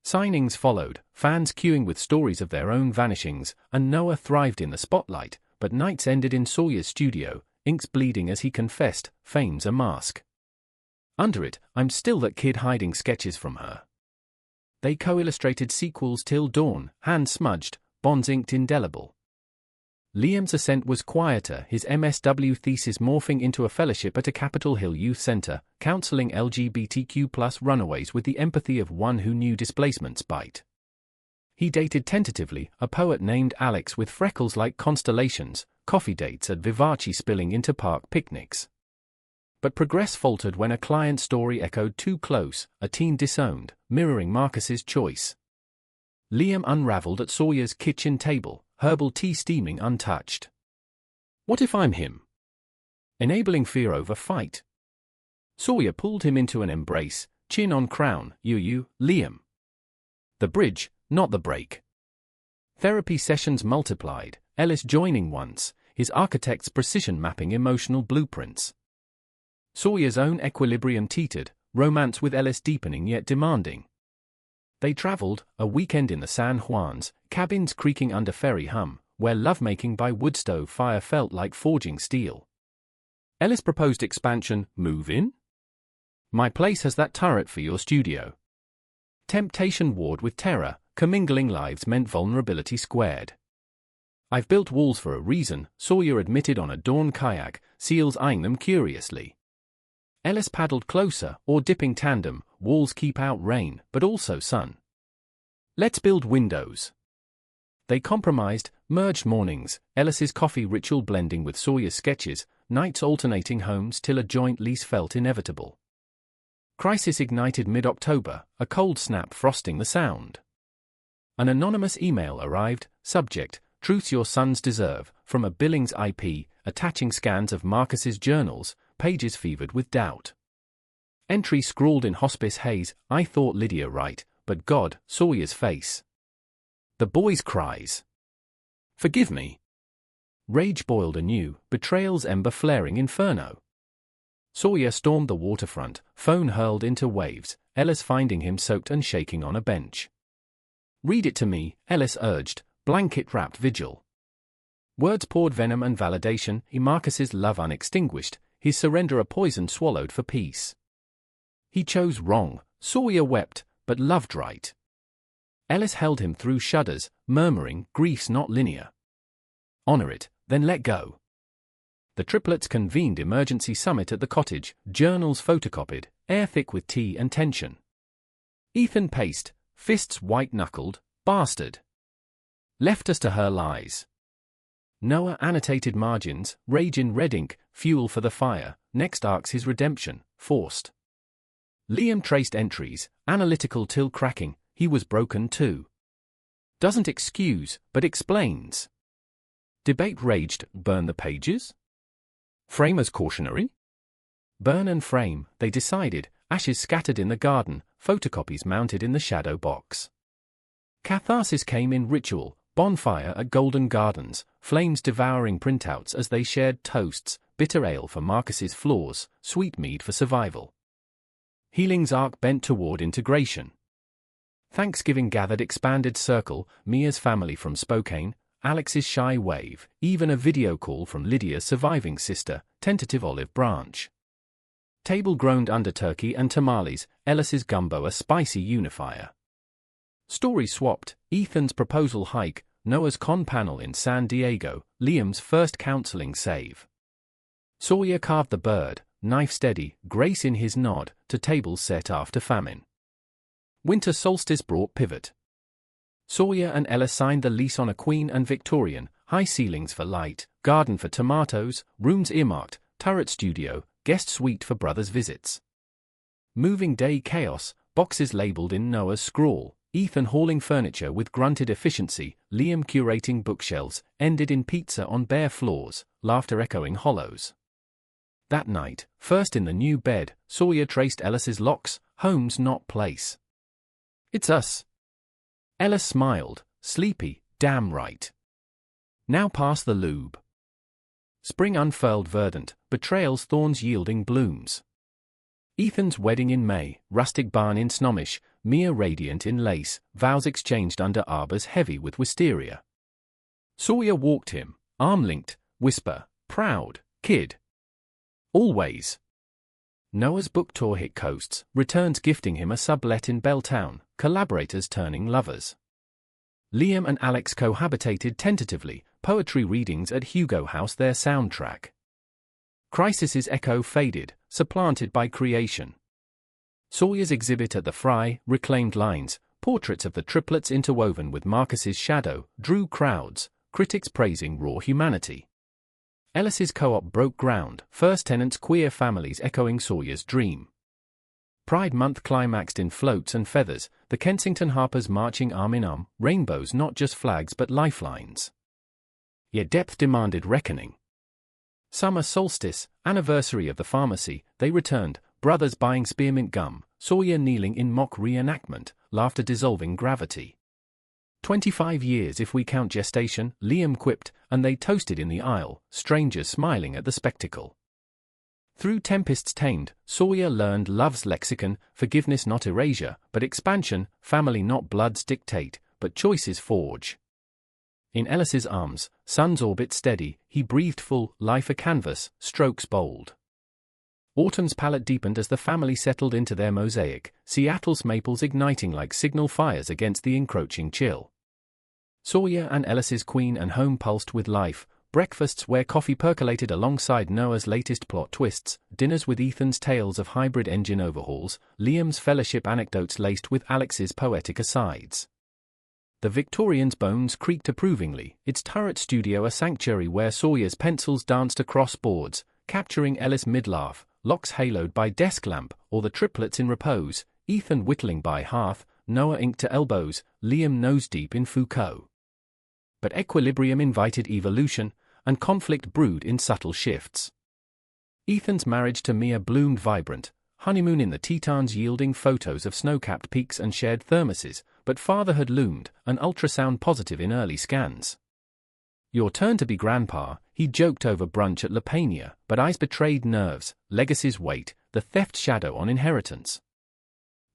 Signings followed, fans queuing with stories of their own vanishings, and Noah thrived in the spotlight, but nights ended in Sawyer's studio, inks bleeding as he confessed, fame's a mask. Under it, I'm still that kid hiding sketches from her. They co-illustrated sequels till dawn, hands smudged, bonds inked indelible. Liam's ascent was quieter, his MSW thesis morphing into a fellowship at a Capitol Hill youth center, counseling LGBTQ+ runaways with the empathy of one who knew displacement's bite. He dated tentatively, a poet named Alex with freckles like constellations, coffee dates at Vivace spilling into park picnics. But progress faltered when a client story echoed too close, a teen disowned, mirroring Marcus's choice. Liam unraveled at Sawyer's kitchen table, herbal tea steaming untouched. What if I'm him? Enabling fear over fight. Sawyer pulled him into an embrace, chin on crown, you, Liam. The bridge, not the break. Therapy sessions multiplied, Ellis joining once, his architect's precision mapping emotional blueprints. Sawyer's own equilibrium teetered, romance with Ellis deepening yet demanding. They traveled, a weekend in the San Juans, cabins creaking under ferry hum, where lovemaking by woodstove fire felt like forging steel. Ellis proposed expansion, move in? My place has that turret for your studio. Temptation warred with terror, commingling lives meant vulnerability squared. I've built walls for a reason, Sawyer admitted on a dawn kayak, seals eyeing them curiously. Ellis paddled closer, or dipping tandem, walls keep out rain, but also sun. Let's build windows. They compromised, merged mornings, Ellis's coffee ritual blending with Sawyer's sketches, nights alternating homes till a joint lease felt inevitable. Crisis ignited mid-October, a cold snap frosting the sound. An anonymous email arrived, subject, "Truths Your Sons Deserve," from a Billings IP, attaching scans of Marcus's journals, pages fevered with doubt. Entry scrawled in hospice haze, "I thought Lydia right, but God, Sawyer's face." The boy's cries. "Forgive me." Rage boiled anew, betrayal's ember flaring inferno. Sawyer stormed the waterfront, phone hurled into waves, Ellis finding him soaked and shaking on a bench. "Read it to me," Ellis urged, blanket-wrapped vigil. Words poured venom and validation, Marcus's love unextinguished, his surrender a poison swallowed for peace. He chose wrong, Sawyer wept, but loved right. Ellis held him through shudders, murmuring, "Grief's not linear. Honor it, then let go." The triplets convened emergency summit at the cottage, journals photocopied, air thick with tea and tension. Ethan paced, fists white-knuckled, "Bastard. Left us to her lies." Noah annotated margins, rage in red ink, fuel for the fire, next arcs his redemption, forced. Liam traced entries, analytical till cracking, he was broken too. Doesn't excuse, but explains. Debate raged, burn the pages? Frame as cautionary? Burn and frame, they decided, ashes scattered in the garden, photocopies mounted in the shadow box. Catharsis came in ritual, bonfire at Golden Gardens, flames devouring printouts as they shared toasts, bitter ale for Marcus's flaws, sweet mead for survival. Healing's arc bent toward integration. Thanksgiving gathered expanded circle, Mia's family from Spokane, Alex's shy wave, even a video call from Lydia's surviving sister, tentative olive branch. Table groaned under turkey and tamales, Ellis's gumbo a spicy unifier. Stories swapped, Ethan's proposal hike, Noah's con panel in San Diego, Liam's first counseling save. Sawyer carved the bird, knife steady, grace in his nod, to tables set after famine. Winter solstice brought pivot. Sawyer and Ellis signed the lease on a Queen and Victorian, high ceilings for light, garden for tomatoes, rooms earmarked, turret studio, guest suite for brothers' visits. Moving day chaos, boxes labeled in Noah's scrawl, Ethan hauling furniture with grunted efficiency, Liam curating bookshelves, ended in pizza on bare floors, laughter echoing hollows. That night, first in the new bed, Sawyer traced Ellis's locks, home's not place. "It's us." Ellis smiled, sleepy, damn right. Now pass the lube. Spring unfurled verdant, betrayal's thorns yielding blooms. Ethan's wedding in May, rustic barn in Snohomish, Mia radiant in lace, vows exchanged under arbors heavy with wisteria. Sawyer walked him, arm-linked, whisper, "Proud, kid. Always." Noah's book tour hit coasts, returns gifting him a sublet in Belltown, collaborators turning lovers. Liam and Alex cohabitated tentatively, poetry readings at Hugo House their soundtrack. Crisis's echo faded, supplanted by creation. Sawyer's exhibit at the Fry, reclaimed lines, portraits of the triplets interwoven with Marcus's shadow, drew crowds, critics praising raw humanity. Ellis's co-op broke ground, first tenants queer families echoing Sawyer's dream. Pride Month climaxed in floats and feathers, the Kensington Harpers marching arm in arm, rainbows not just flags but lifelines. Yet depth demanded reckoning. Summer solstice, anniversary of the pharmacy, they returned, brothers buying spearmint gum, Sawyer kneeling in mock reenactment, laughter dissolving gravity. 25 years if we count gestation, Liam quipped, and they toasted in the aisle, strangers smiling at the spectacle. Through tempests tamed, Sawyer learned love's lexicon, forgiveness not erasure, but expansion, family not blood's dictate, but choices forge. In Ellis's arms, sun's orbit steady, he breathed full, life a canvas, strokes bold. Autumn's palette deepened as the family settled into their mosaic, Seattle's maples igniting like signal fires against the encroaching chill. Sawyer and Ellis's queen and home pulsed with life, breakfasts where coffee percolated alongside Noah's latest plot twists, dinners with Ethan's tales of hybrid engine overhauls, Liam's fellowship anecdotes laced with Alex's poetic asides. The Victorian's bones creaked approvingly, its turret studio a sanctuary where Sawyer's pencils danced across boards, capturing Ellis mid-laugh, Locke's haloed by desk lamp, or the triplets in repose, Ethan whittling by hearth, Noah inked to elbows, Liam nose-deep in Foucault. But equilibrium invited evolution, and conflict brewed in subtle shifts. Ethan's marriage to Mia bloomed vibrant, honeymoon in the Tetons yielding photos of snow-capped peaks and shared thermoses, but fatherhood loomed, an ultrasound positive in early scans. Your turn to be grandpa, he joked over brunch at La Peña, but eyes betrayed nerves, legacy's weight, the theft shadow on inheritance.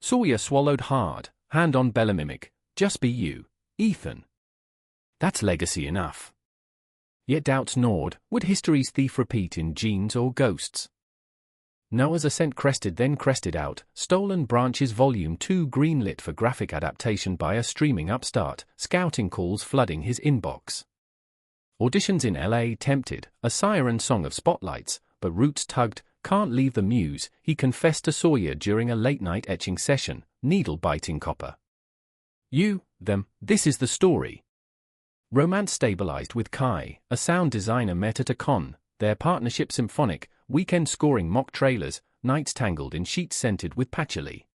Sawyer swallowed hard, hand on bellamimic, just be you, Ethan. That's legacy enough. Yet doubts gnawed, would history's thief repeat in genes or ghosts? Noah's ascent crested then crested out, Stolen Branches Volume 2 greenlit for graphic adaptation by a streaming upstart, scouting calls flooding his inbox. Auditions in LA tempted, a siren song of spotlights, but roots tugged, can't leave the muse, he confessed to Sawyer during a late-night etching session, needle-biting copper. You, them, this is the story. Romance stabilized with Kai, a sound designer met at a con, their partnership symphonic, weekend scoring mock trailers, nights tangled in sheets scented with patchouli.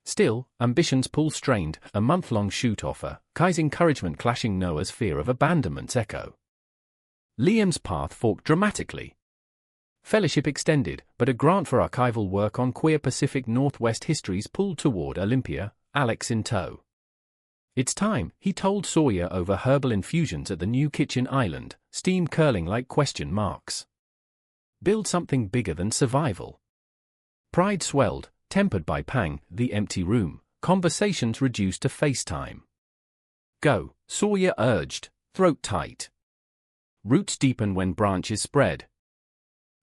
Still, ambitions pull strained, a month-long shoot offer, Kai's encouragement clashing Noah's fear of abandonment's echo. Liam's path forked dramatically. Fellowship extended, but a grant for archival work on queer Pacific Northwest histories pulled toward Olympia, Alex in tow. It's time, he told Sawyer over herbal infusions at the new kitchen island, steam curling like question marks. Build something bigger than survival. Pride swelled, tempered by pang, the empty room, conversations reduced to FaceTime. Go, Sawyer urged, throat tight. Roots deepen when branches spread.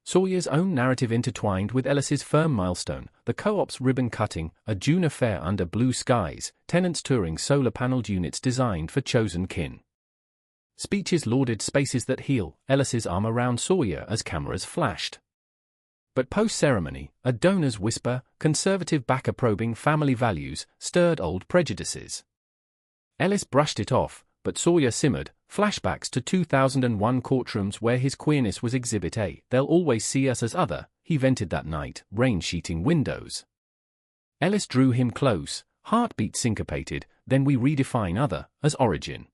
Sawyer's own narrative intertwined with Ellis's firm milestone, the co-op's ribbon-cutting, a June affair under blue skies, tenants touring solar-paneled units designed for chosen kin. Speeches lauded spaces that heal, Ellis's arm around Sawyer as cameras flashed. But post-ceremony, a donor's whisper, conservative backer probing family values, stirred old prejudices. Ellis brushed it off, but Sawyer simmered, flashbacks to 2001 courtrooms where his queerness was Exhibit A. They'll always see us as other, he vented that night, rain-sheeting windows. Ellis drew him close, heartbeat syncopated, then we redefine other as origin.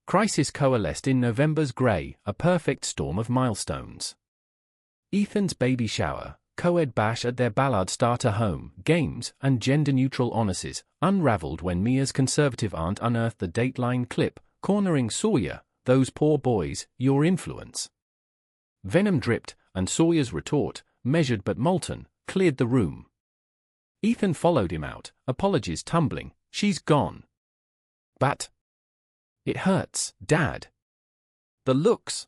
Crisis coalesced in November's grey, a perfect storm of milestones. Ethan's baby shower, co-ed bash at their Ballard starter home, games, and gender-neutral honors unraveled when Mia's conservative aunt unearthed the Dateline clip, cornering Sawyer, those poor boys, your influence. Venom dripped, and Sawyer's retort, measured but molten, cleared the room. Ethan followed him out, apologies tumbling, she's gone. But it hurts, Dad. The looks.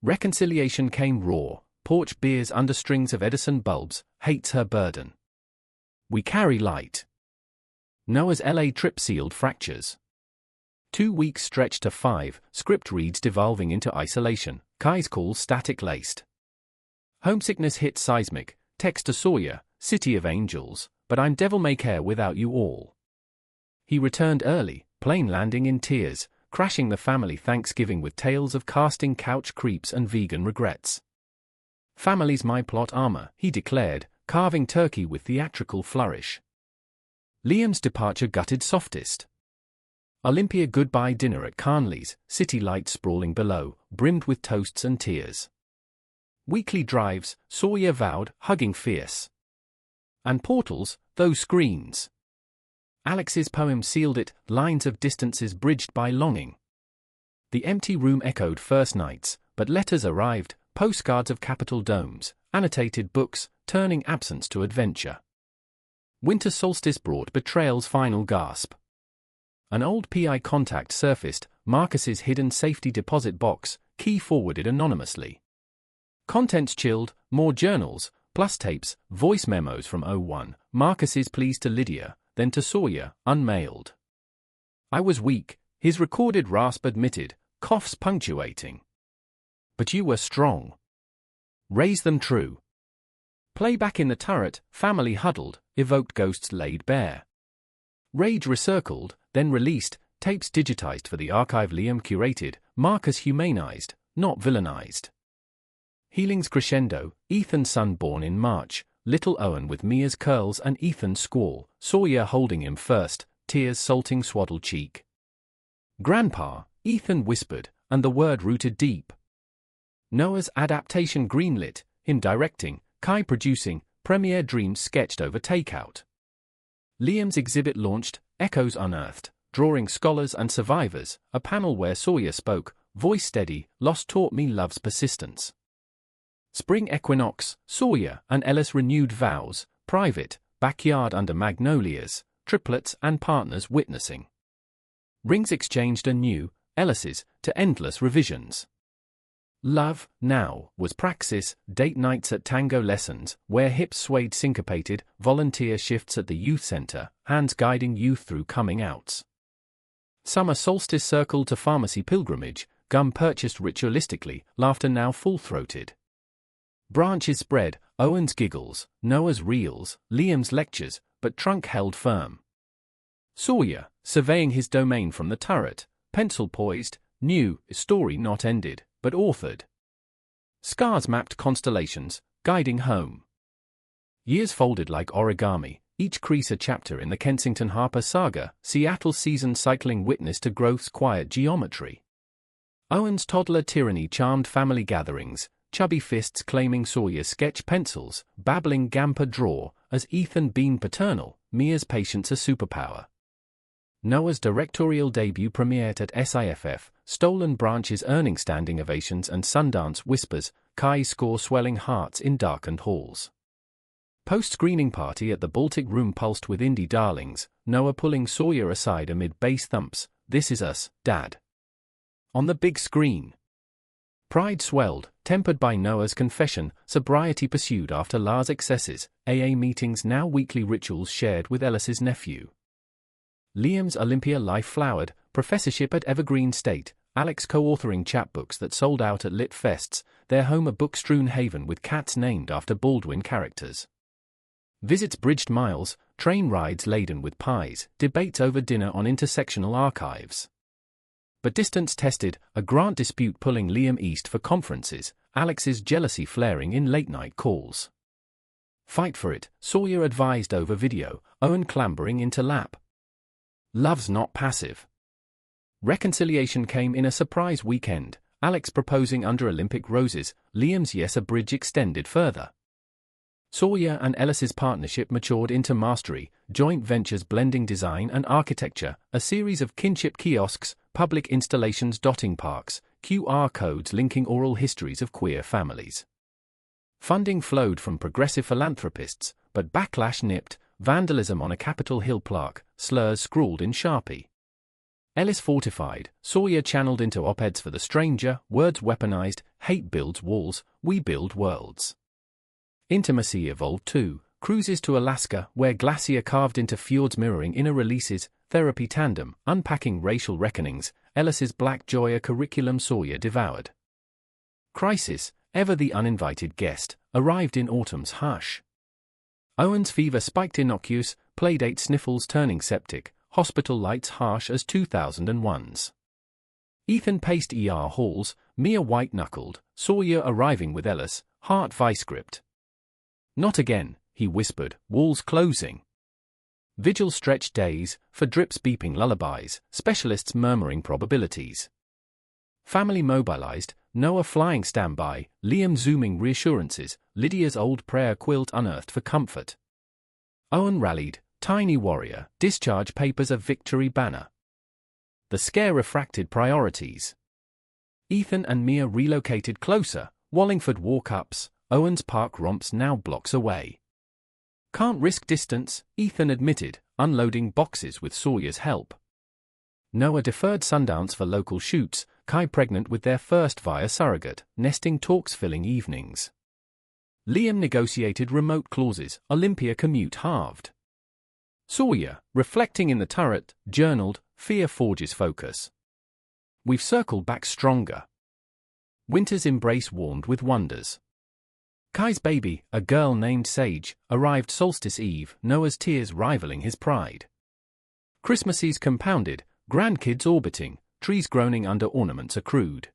Reconciliation came raw, porch beers under strings of Edison bulbs, hates her burden. We carry light. Noah's LA trip sealed fractures. 2 weeks stretched to 5, script reads devolving into isolation, Kai's calls static-laced. Homesickness hit seismic, text to Sawyer, City of Angels, but I'm devil-may-care without you all. He returned early, plane landing in tears, crashing the family Thanksgiving with tales of casting couch creeps and vegan regrets. Family's my plot armor, he declared, carving turkey with theatrical flourish. Liam's departure gutted softest. Olympia goodbye dinner at Carnley's, city lights sprawling below, brimmed with toasts and tears. Weekly drives, Sawyer vowed, hugging fierce. And portals, those screens. Alex's poem sealed it, lines of distances bridged by longing. The empty room echoed first nights, but letters arrived, postcards of Capitol domes, annotated books, turning absence to adventure. Winter solstice brought betrayal's final gasp. An old PI contact surfaced, Marcus's hidden safety deposit box, key forwarded anonymously. Contents chilled, more journals, plus tapes, voice memos from 01, Marcus's pleas to Lydia, then to Sawyer, unmailed. I was weak, his recorded rasp admitted, coughs punctuating. But you were strong. Raise them true. Playback in the turret, family huddled, evoked ghosts laid bare. Rage recircled, then released, Tapes digitized for the archive. Liam curated, Marcus humanized, not villainized. Healings crescendo, Ethan's son born in March, little Owen with Mia's curls and Ethan's squall, Sawyer holding him first, tears salting swaddled cheek. Grandpa, Ethan whispered, and the word rooted deep. Noah's adaptation greenlit, him directing, Kai producing, premiere dreams sketched over takeout. Liam's exhibit launched, Echoes unearthed, drawing scholars and survivors, a panel where Sawyer spoke, voice steady, lost taught me love's persistence. Spring equinox, Sawyer and Ellis renewed vows, private, backyard under magnolias, triplets and partners witnessing. Rings exchanged anew, Ellis's, to endless revisions. Love, now, was praxis, date nights at tango lessons, where hips swayed syncopated, volunteer shifts at the youth center, hands guiding youth through coming outs. Summer solstice circled to pharmacy pilgrimage, gum purchased ritualistically, laughter now full-throated. Branches spread, Owen's giggles, Noah's reels, Liam's lectures, but trunk held firm. Sawyer, surveying his domain from the turret, pencil poised, knew, story not ended, but authored. Scars mapped constellations, guiding home. Years folded like origami, each crease a chapter in the Kensington Harper saga, Seattle's seasoned cycling witness to growth's quiet geometry. Owen's toddler tyranny charmed family gatherings, chubby fists claiming Sawyer's sketch pencils, babbling Gamper draw, as Ethan beamed paternal, Mia's patience a superpower. Noah's directorial debut premiered at SIFF, Stolen Branches earning standing ovations and Sundance whispers, Kai's score swelling hearts in darkened halls. Post-screening party at the Baltic Room pulsed with indie darlings, Noah pulling Sawyer aside amid bass thumps, "This is us, Dad." On the big screen. Pride swelled, tempered by Noah's confession, sobriety pursued after Lars' excesses, AA meetings now weekly rituals shared with Ellis's nephew. Liam's Olympia life flowered, professorship at Evergreen State, Alex co-authoring chapbooks that sold out at lit fests, their home a book-strewn haven with cats named after Baldwin characters. Visits bridged miles, train rides laden with pies, debates over dinner on intersectional archives. But distance tested, a grant dispute pulling Liam east for conferences, Alex's jealousy flaring in late-night calls. Fight for it, Sawyer advised over video, Owen clambering into lap. Love's not passive. Reconciliation came in a surprise weekend, Alex proposing under Olympic roses, Liam's yes a bridge extended further. Sawyer and Ellis's partnership matured into mastery, joint ventures blending design and architecture, a series of kinship kiosks, public installations dotting parks, QR codes linking oral histories of queer families. Funding flowed from progressive philanthropists, but backlash nipped, vandalism on a Capitol Hill plaque, slurs scrawled in Sharpie. Ellis fortified, Sawyer channeled into op-eds for the stranger, words weaponized, hate builds walls, we build worlds. Intimacy evolved too, cruises to Alaska where glacier carved into fjords mirroring inner releases, therapy tandem, unpacking racial reckonings, Ellis's Black Joy a curriculum Sawyer devoured. Crisis, ever the uninvited guest, arrived in autumn's hush. Owen's fever spiked innocuous, playdate sniffles turning septic, hospital lights harsh as 2001's. Ethan paced ER halls, Mia white-knuckled, Sawyer arriving with Ellis, heart vice-gripped. Not again, he whispered, walls closing. Vigil stretched days, for drips beeping lullabies, specialists murmuring probabilities. Family mobilized, Noah flying standby, Liam zooming reassurances, Lydia's old prayer quilt unearthed for comfort. Owen rallied, tiny warrior, discharge papers a victory banner. The scare refracted priorities. Ethan and Mia relocated closer, Wallingford walk-ups, Owen's park romps now blocks away. Can't risk distance, Ethan admitted, unloading boxes with Sawyer's help. Noah deferred Sundance for local shoots, Kai pregnant with their first via surrogate, nesting talks filling evenings. Liam negotiated remote clauses, Olympia commute halved. Sawyer, reflecting in the turret, journaled, fear forges focus. We've circled back stronger. Winter's embrace warmed with wonders. Kai's baby, a girl named Sage, arrived solstice eve, Noah's tears rivaling his pride. Christmases compounded, Grandkids orbiting, trees groaning under ornaments accrued.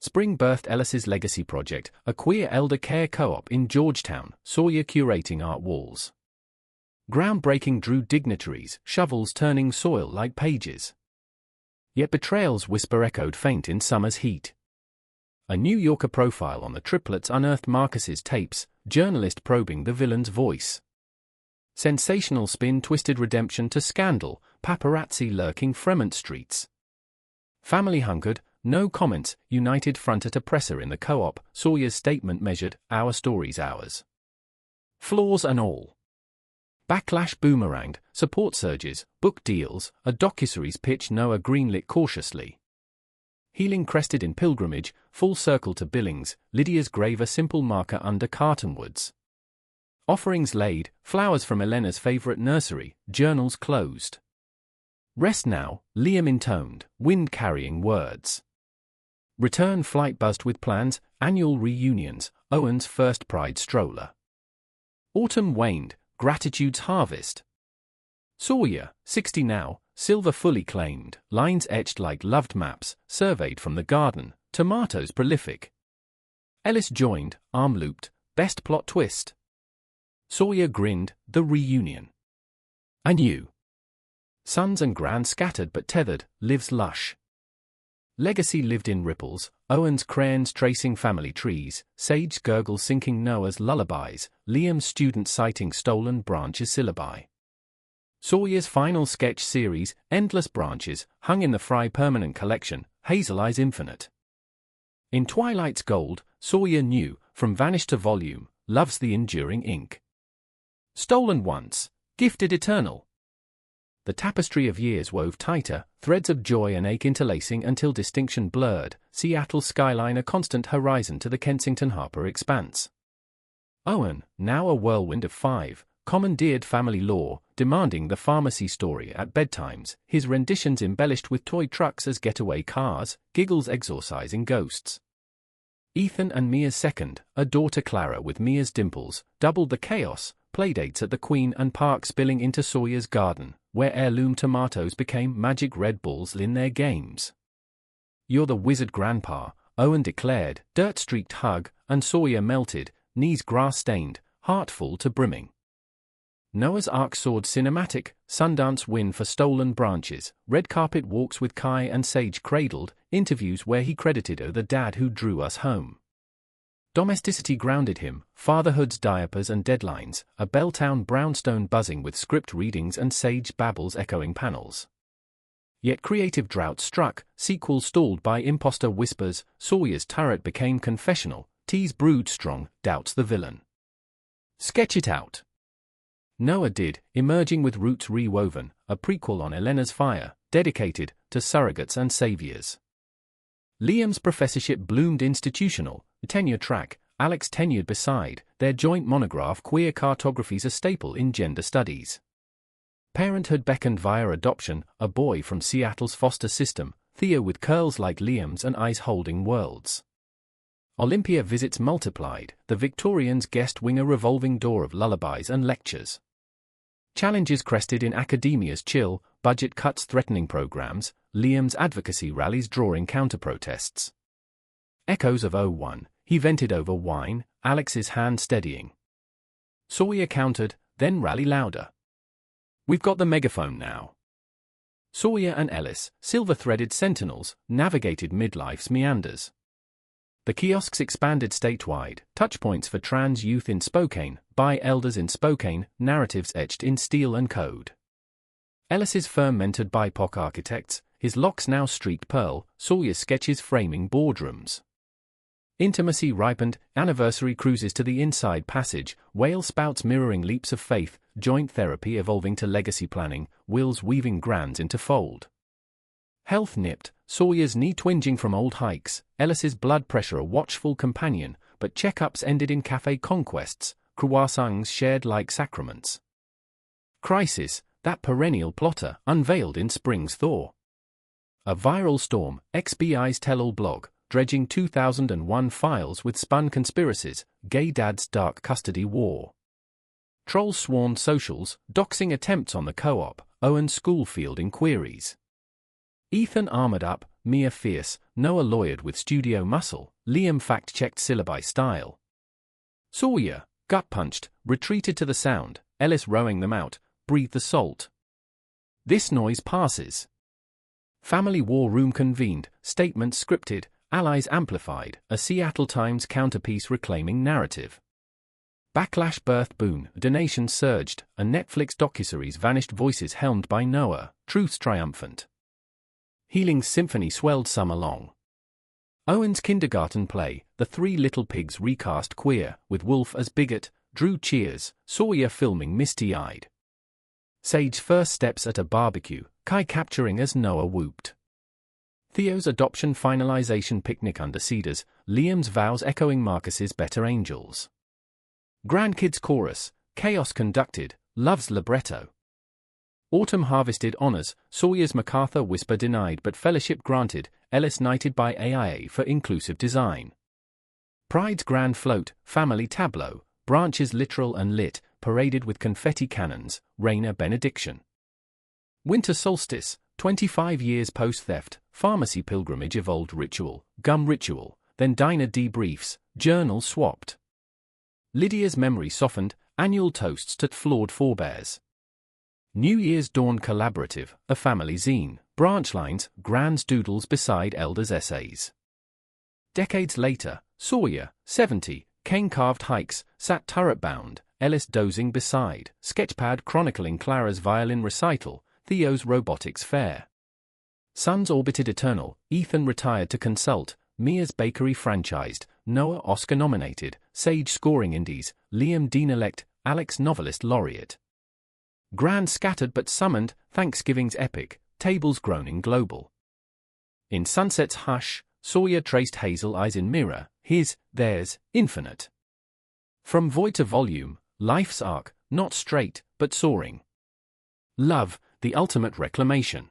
Spring birthed Ellis's legacy project, a queer elder care co-op in Georgetown, Sawyer curating art walls. Groundbreaking drew dignitaries, shovels turning soil like pages. Yet betrayal's whisper echoed faint in summer's heat. A New Yorker profile on the Triplets unearthed Marcus's tapes, journalist probing the villain's voice. Sensational spin twisted redemption to scandal, paparazzi lurking Fremont streets. Family hunkered, no comments, united front at oppressor in the co-op, Sawyer's statement measured, our stories ours. Flaws and all. Backlash boomeranged, support surges, book deals, a docuseries pitch Noah greenlit cautiously. Healing crested in pilgrimage, full circle to Billings, Lydia's grave a simple marker under Cartonwoods. Offerings laid, flowers from Elena's favorite nursery, journals closed. Rest now, Liam intoned, wind-carrying words. Return flight buzzed with plans, annual reunions, Owen's first pride stroller. Autumn waned, gratitude's harvest. Sawyer, 60 now, silver fully claimed, lines etched like loved maps, surveyed from the garden, tomatoes prolific. Ellis joined, arm looped, best plot twist. Sawyer grinned, the reunion. And you? Sons and grand scattered but tethered, lives lush. Legacy lived in ripples, Owen's crayons tracing family trees, Sage gurgle syncing Noah's lullabies, Liam's student citing stolen branches syllabi. Sawyer's final sketch series, Endless Branches, hung in the Fry Permanent Collection, Hazel Eyes Infinite. In Twilight's gold, Sawyer knew, from vanish to volume, loves the enduring ink. Stolen once, gifted eternal. The tapestry of years wove tighter, threads of joy and ache interlacing until distinction blurred, Seattle's skyline a constant horizon to the Kensington Harper expanse. Owen, now a whirlwind of 5, commandeered family law, demanding the pharmacy story at bedtimes, his renditions embellished with toy trucks as getaway cars, giggles exorcising ghosts. Ethan and Mia's second, a daughter Clara with Mia's dimples, doubled the chaos, playdates at the Queen and Park spilling into Sawyer's garden, where heirloom tomatoes became magic Red Bulls in their games. You're the wizard grandpa, Owen declared, dirt-streaked hug, and Sawyer melted, knees grass-stained, heart full to brimming. Noah's Ark Sword cinematic, Sundance win for Stolen Branches, red carpet walks with Kai and Sage cradled, interviews where he credited the dad who drew us home. Domesticity grounded him, fatherhood's diapers and deadlines, a Belltown brownstone buzzing with script readings and Sage babbles echoing panels. Yet creative drought struck, sequel stalled by imposter whispers, Sawyer's turret became confessional, tease brewed strong, doubts the villain. Sketch it out. Noah did, emerging with roots rewoven, a prequel on Elena's Fire, dedicated to surrogates and saviors. Liam's professorship bloomed institutional, tenure track, Alex tenured beside, their joint monograph Queer Cartography's a staple in gender studies. Parenthood beckoned via adoption, a boy from Seattle's foster system, Theo with curls like Liam's and eyes holding worlds. Olympia visits multiplied, the Victorians guest wing a revolving door of lullabies and lectures. Challenges crested in academia's chill, budget cuts threatening programs, Liam's advocacy rallies drawing counter-protests. Echoes of '01, he vented over wine, Alex's hand steadying. Sawyer countered, then rally louder. We've got the megaphone now. Sawyer and Ellis, silver-threaded sentinels, navigated midlife's meanders. The kiosks expanded statewide, touchpoints for trans youth in Spokane, by elders in Spokane, narratives etched in steel and code. Ellis's firm mentored BIPOC architects, his locks now streaked pearl, Sawyer's sketches framing boardrooms. Intimacy ripened, anniversary cruises to the inside passage, whale spouts mirroring leaps of faith, joint therapy evolving to legacy planning, wills weaving grands into fold. Health nipped, Sawyer's knee twinging from old hikes, Ellis's blood pressure a watchful companion, but checkups ended in cafe conquests, croissants shared like sacraments. Crisis, that perennial plotter, unveiled in spring's thaw. A viral storm, XBI's tell-all blog, dredging 2001 files with spun conspiracies, gay dad's dark custody war. Trolls swarmed socials, doxing attempts on the co-op, Owen's school field inquiries. Ethan armored up, Mia fierce, Noah lawyered with studio muscle, Liam fact-checked syllabi style. Sawyer, gut-punched, retreated to the sound, Ellis rowing them out, breathed the salt. This noise passes. Family war room convened, statements scripted, allies amplified, a Seattle Times counterpiece reclaiming narrative. Backlash birthed boon, donations surged, a Netflix docuseries vanished, voices helmed by Noah, truths triumphant. Healing's symphony swelled summer long. Owen's kindergarten play, The Three Little Pigs recast queer, with Wolf as bigot, drew cheers, Sawyer filming misty-eyed. Sage's first steps at a barbecue, Kai capturing as Noah whooped. Theo's adoption finalization picnic under cedars, Liam's vows echoing Marcus's better angels. Grandkids chorus, chaos conducted, love's libretto. Autumn harvested honors, Sawyer's MacArthur whisper denied but fellowship granted, Ellis knighted by AIA for inclusive design. Pride's grand float, family tableau, branches literal and lit, paraded with confetti cannons, Rainer benediction. Winter solstice, 25 years post-theft, pharmacy pilgrimage evolved ritual, gum ritual, then diner debriefs, journals swapped. Lydia's memory softened, annual toasts to flawed forebears. New Year's dawn collaborative, a family zine, branch lines, grands doodles beside elders' essays. Decades later, Sawyer, 70, cane-carved hikes, sat turret-bound, Ellis dozing beside, sketchpad chronicling Clara's violin recital, Theo's robotics fair. Sons orbited eternal, Ethan retired to consult, Mia's bakery franchised, Noah Oscar-nominated, Sage scoring indies, Liam Dean-elect, Alex novelist laureate. Grand scattered but summoned, Thanksgiving's epic, tables groaning global. In sunset's hush, Sawyer traced hazel eyes in mirror, his, theirs, infinite. From void to volume, life's arc, not straight, but soaring. Love, the ultimate reclamation.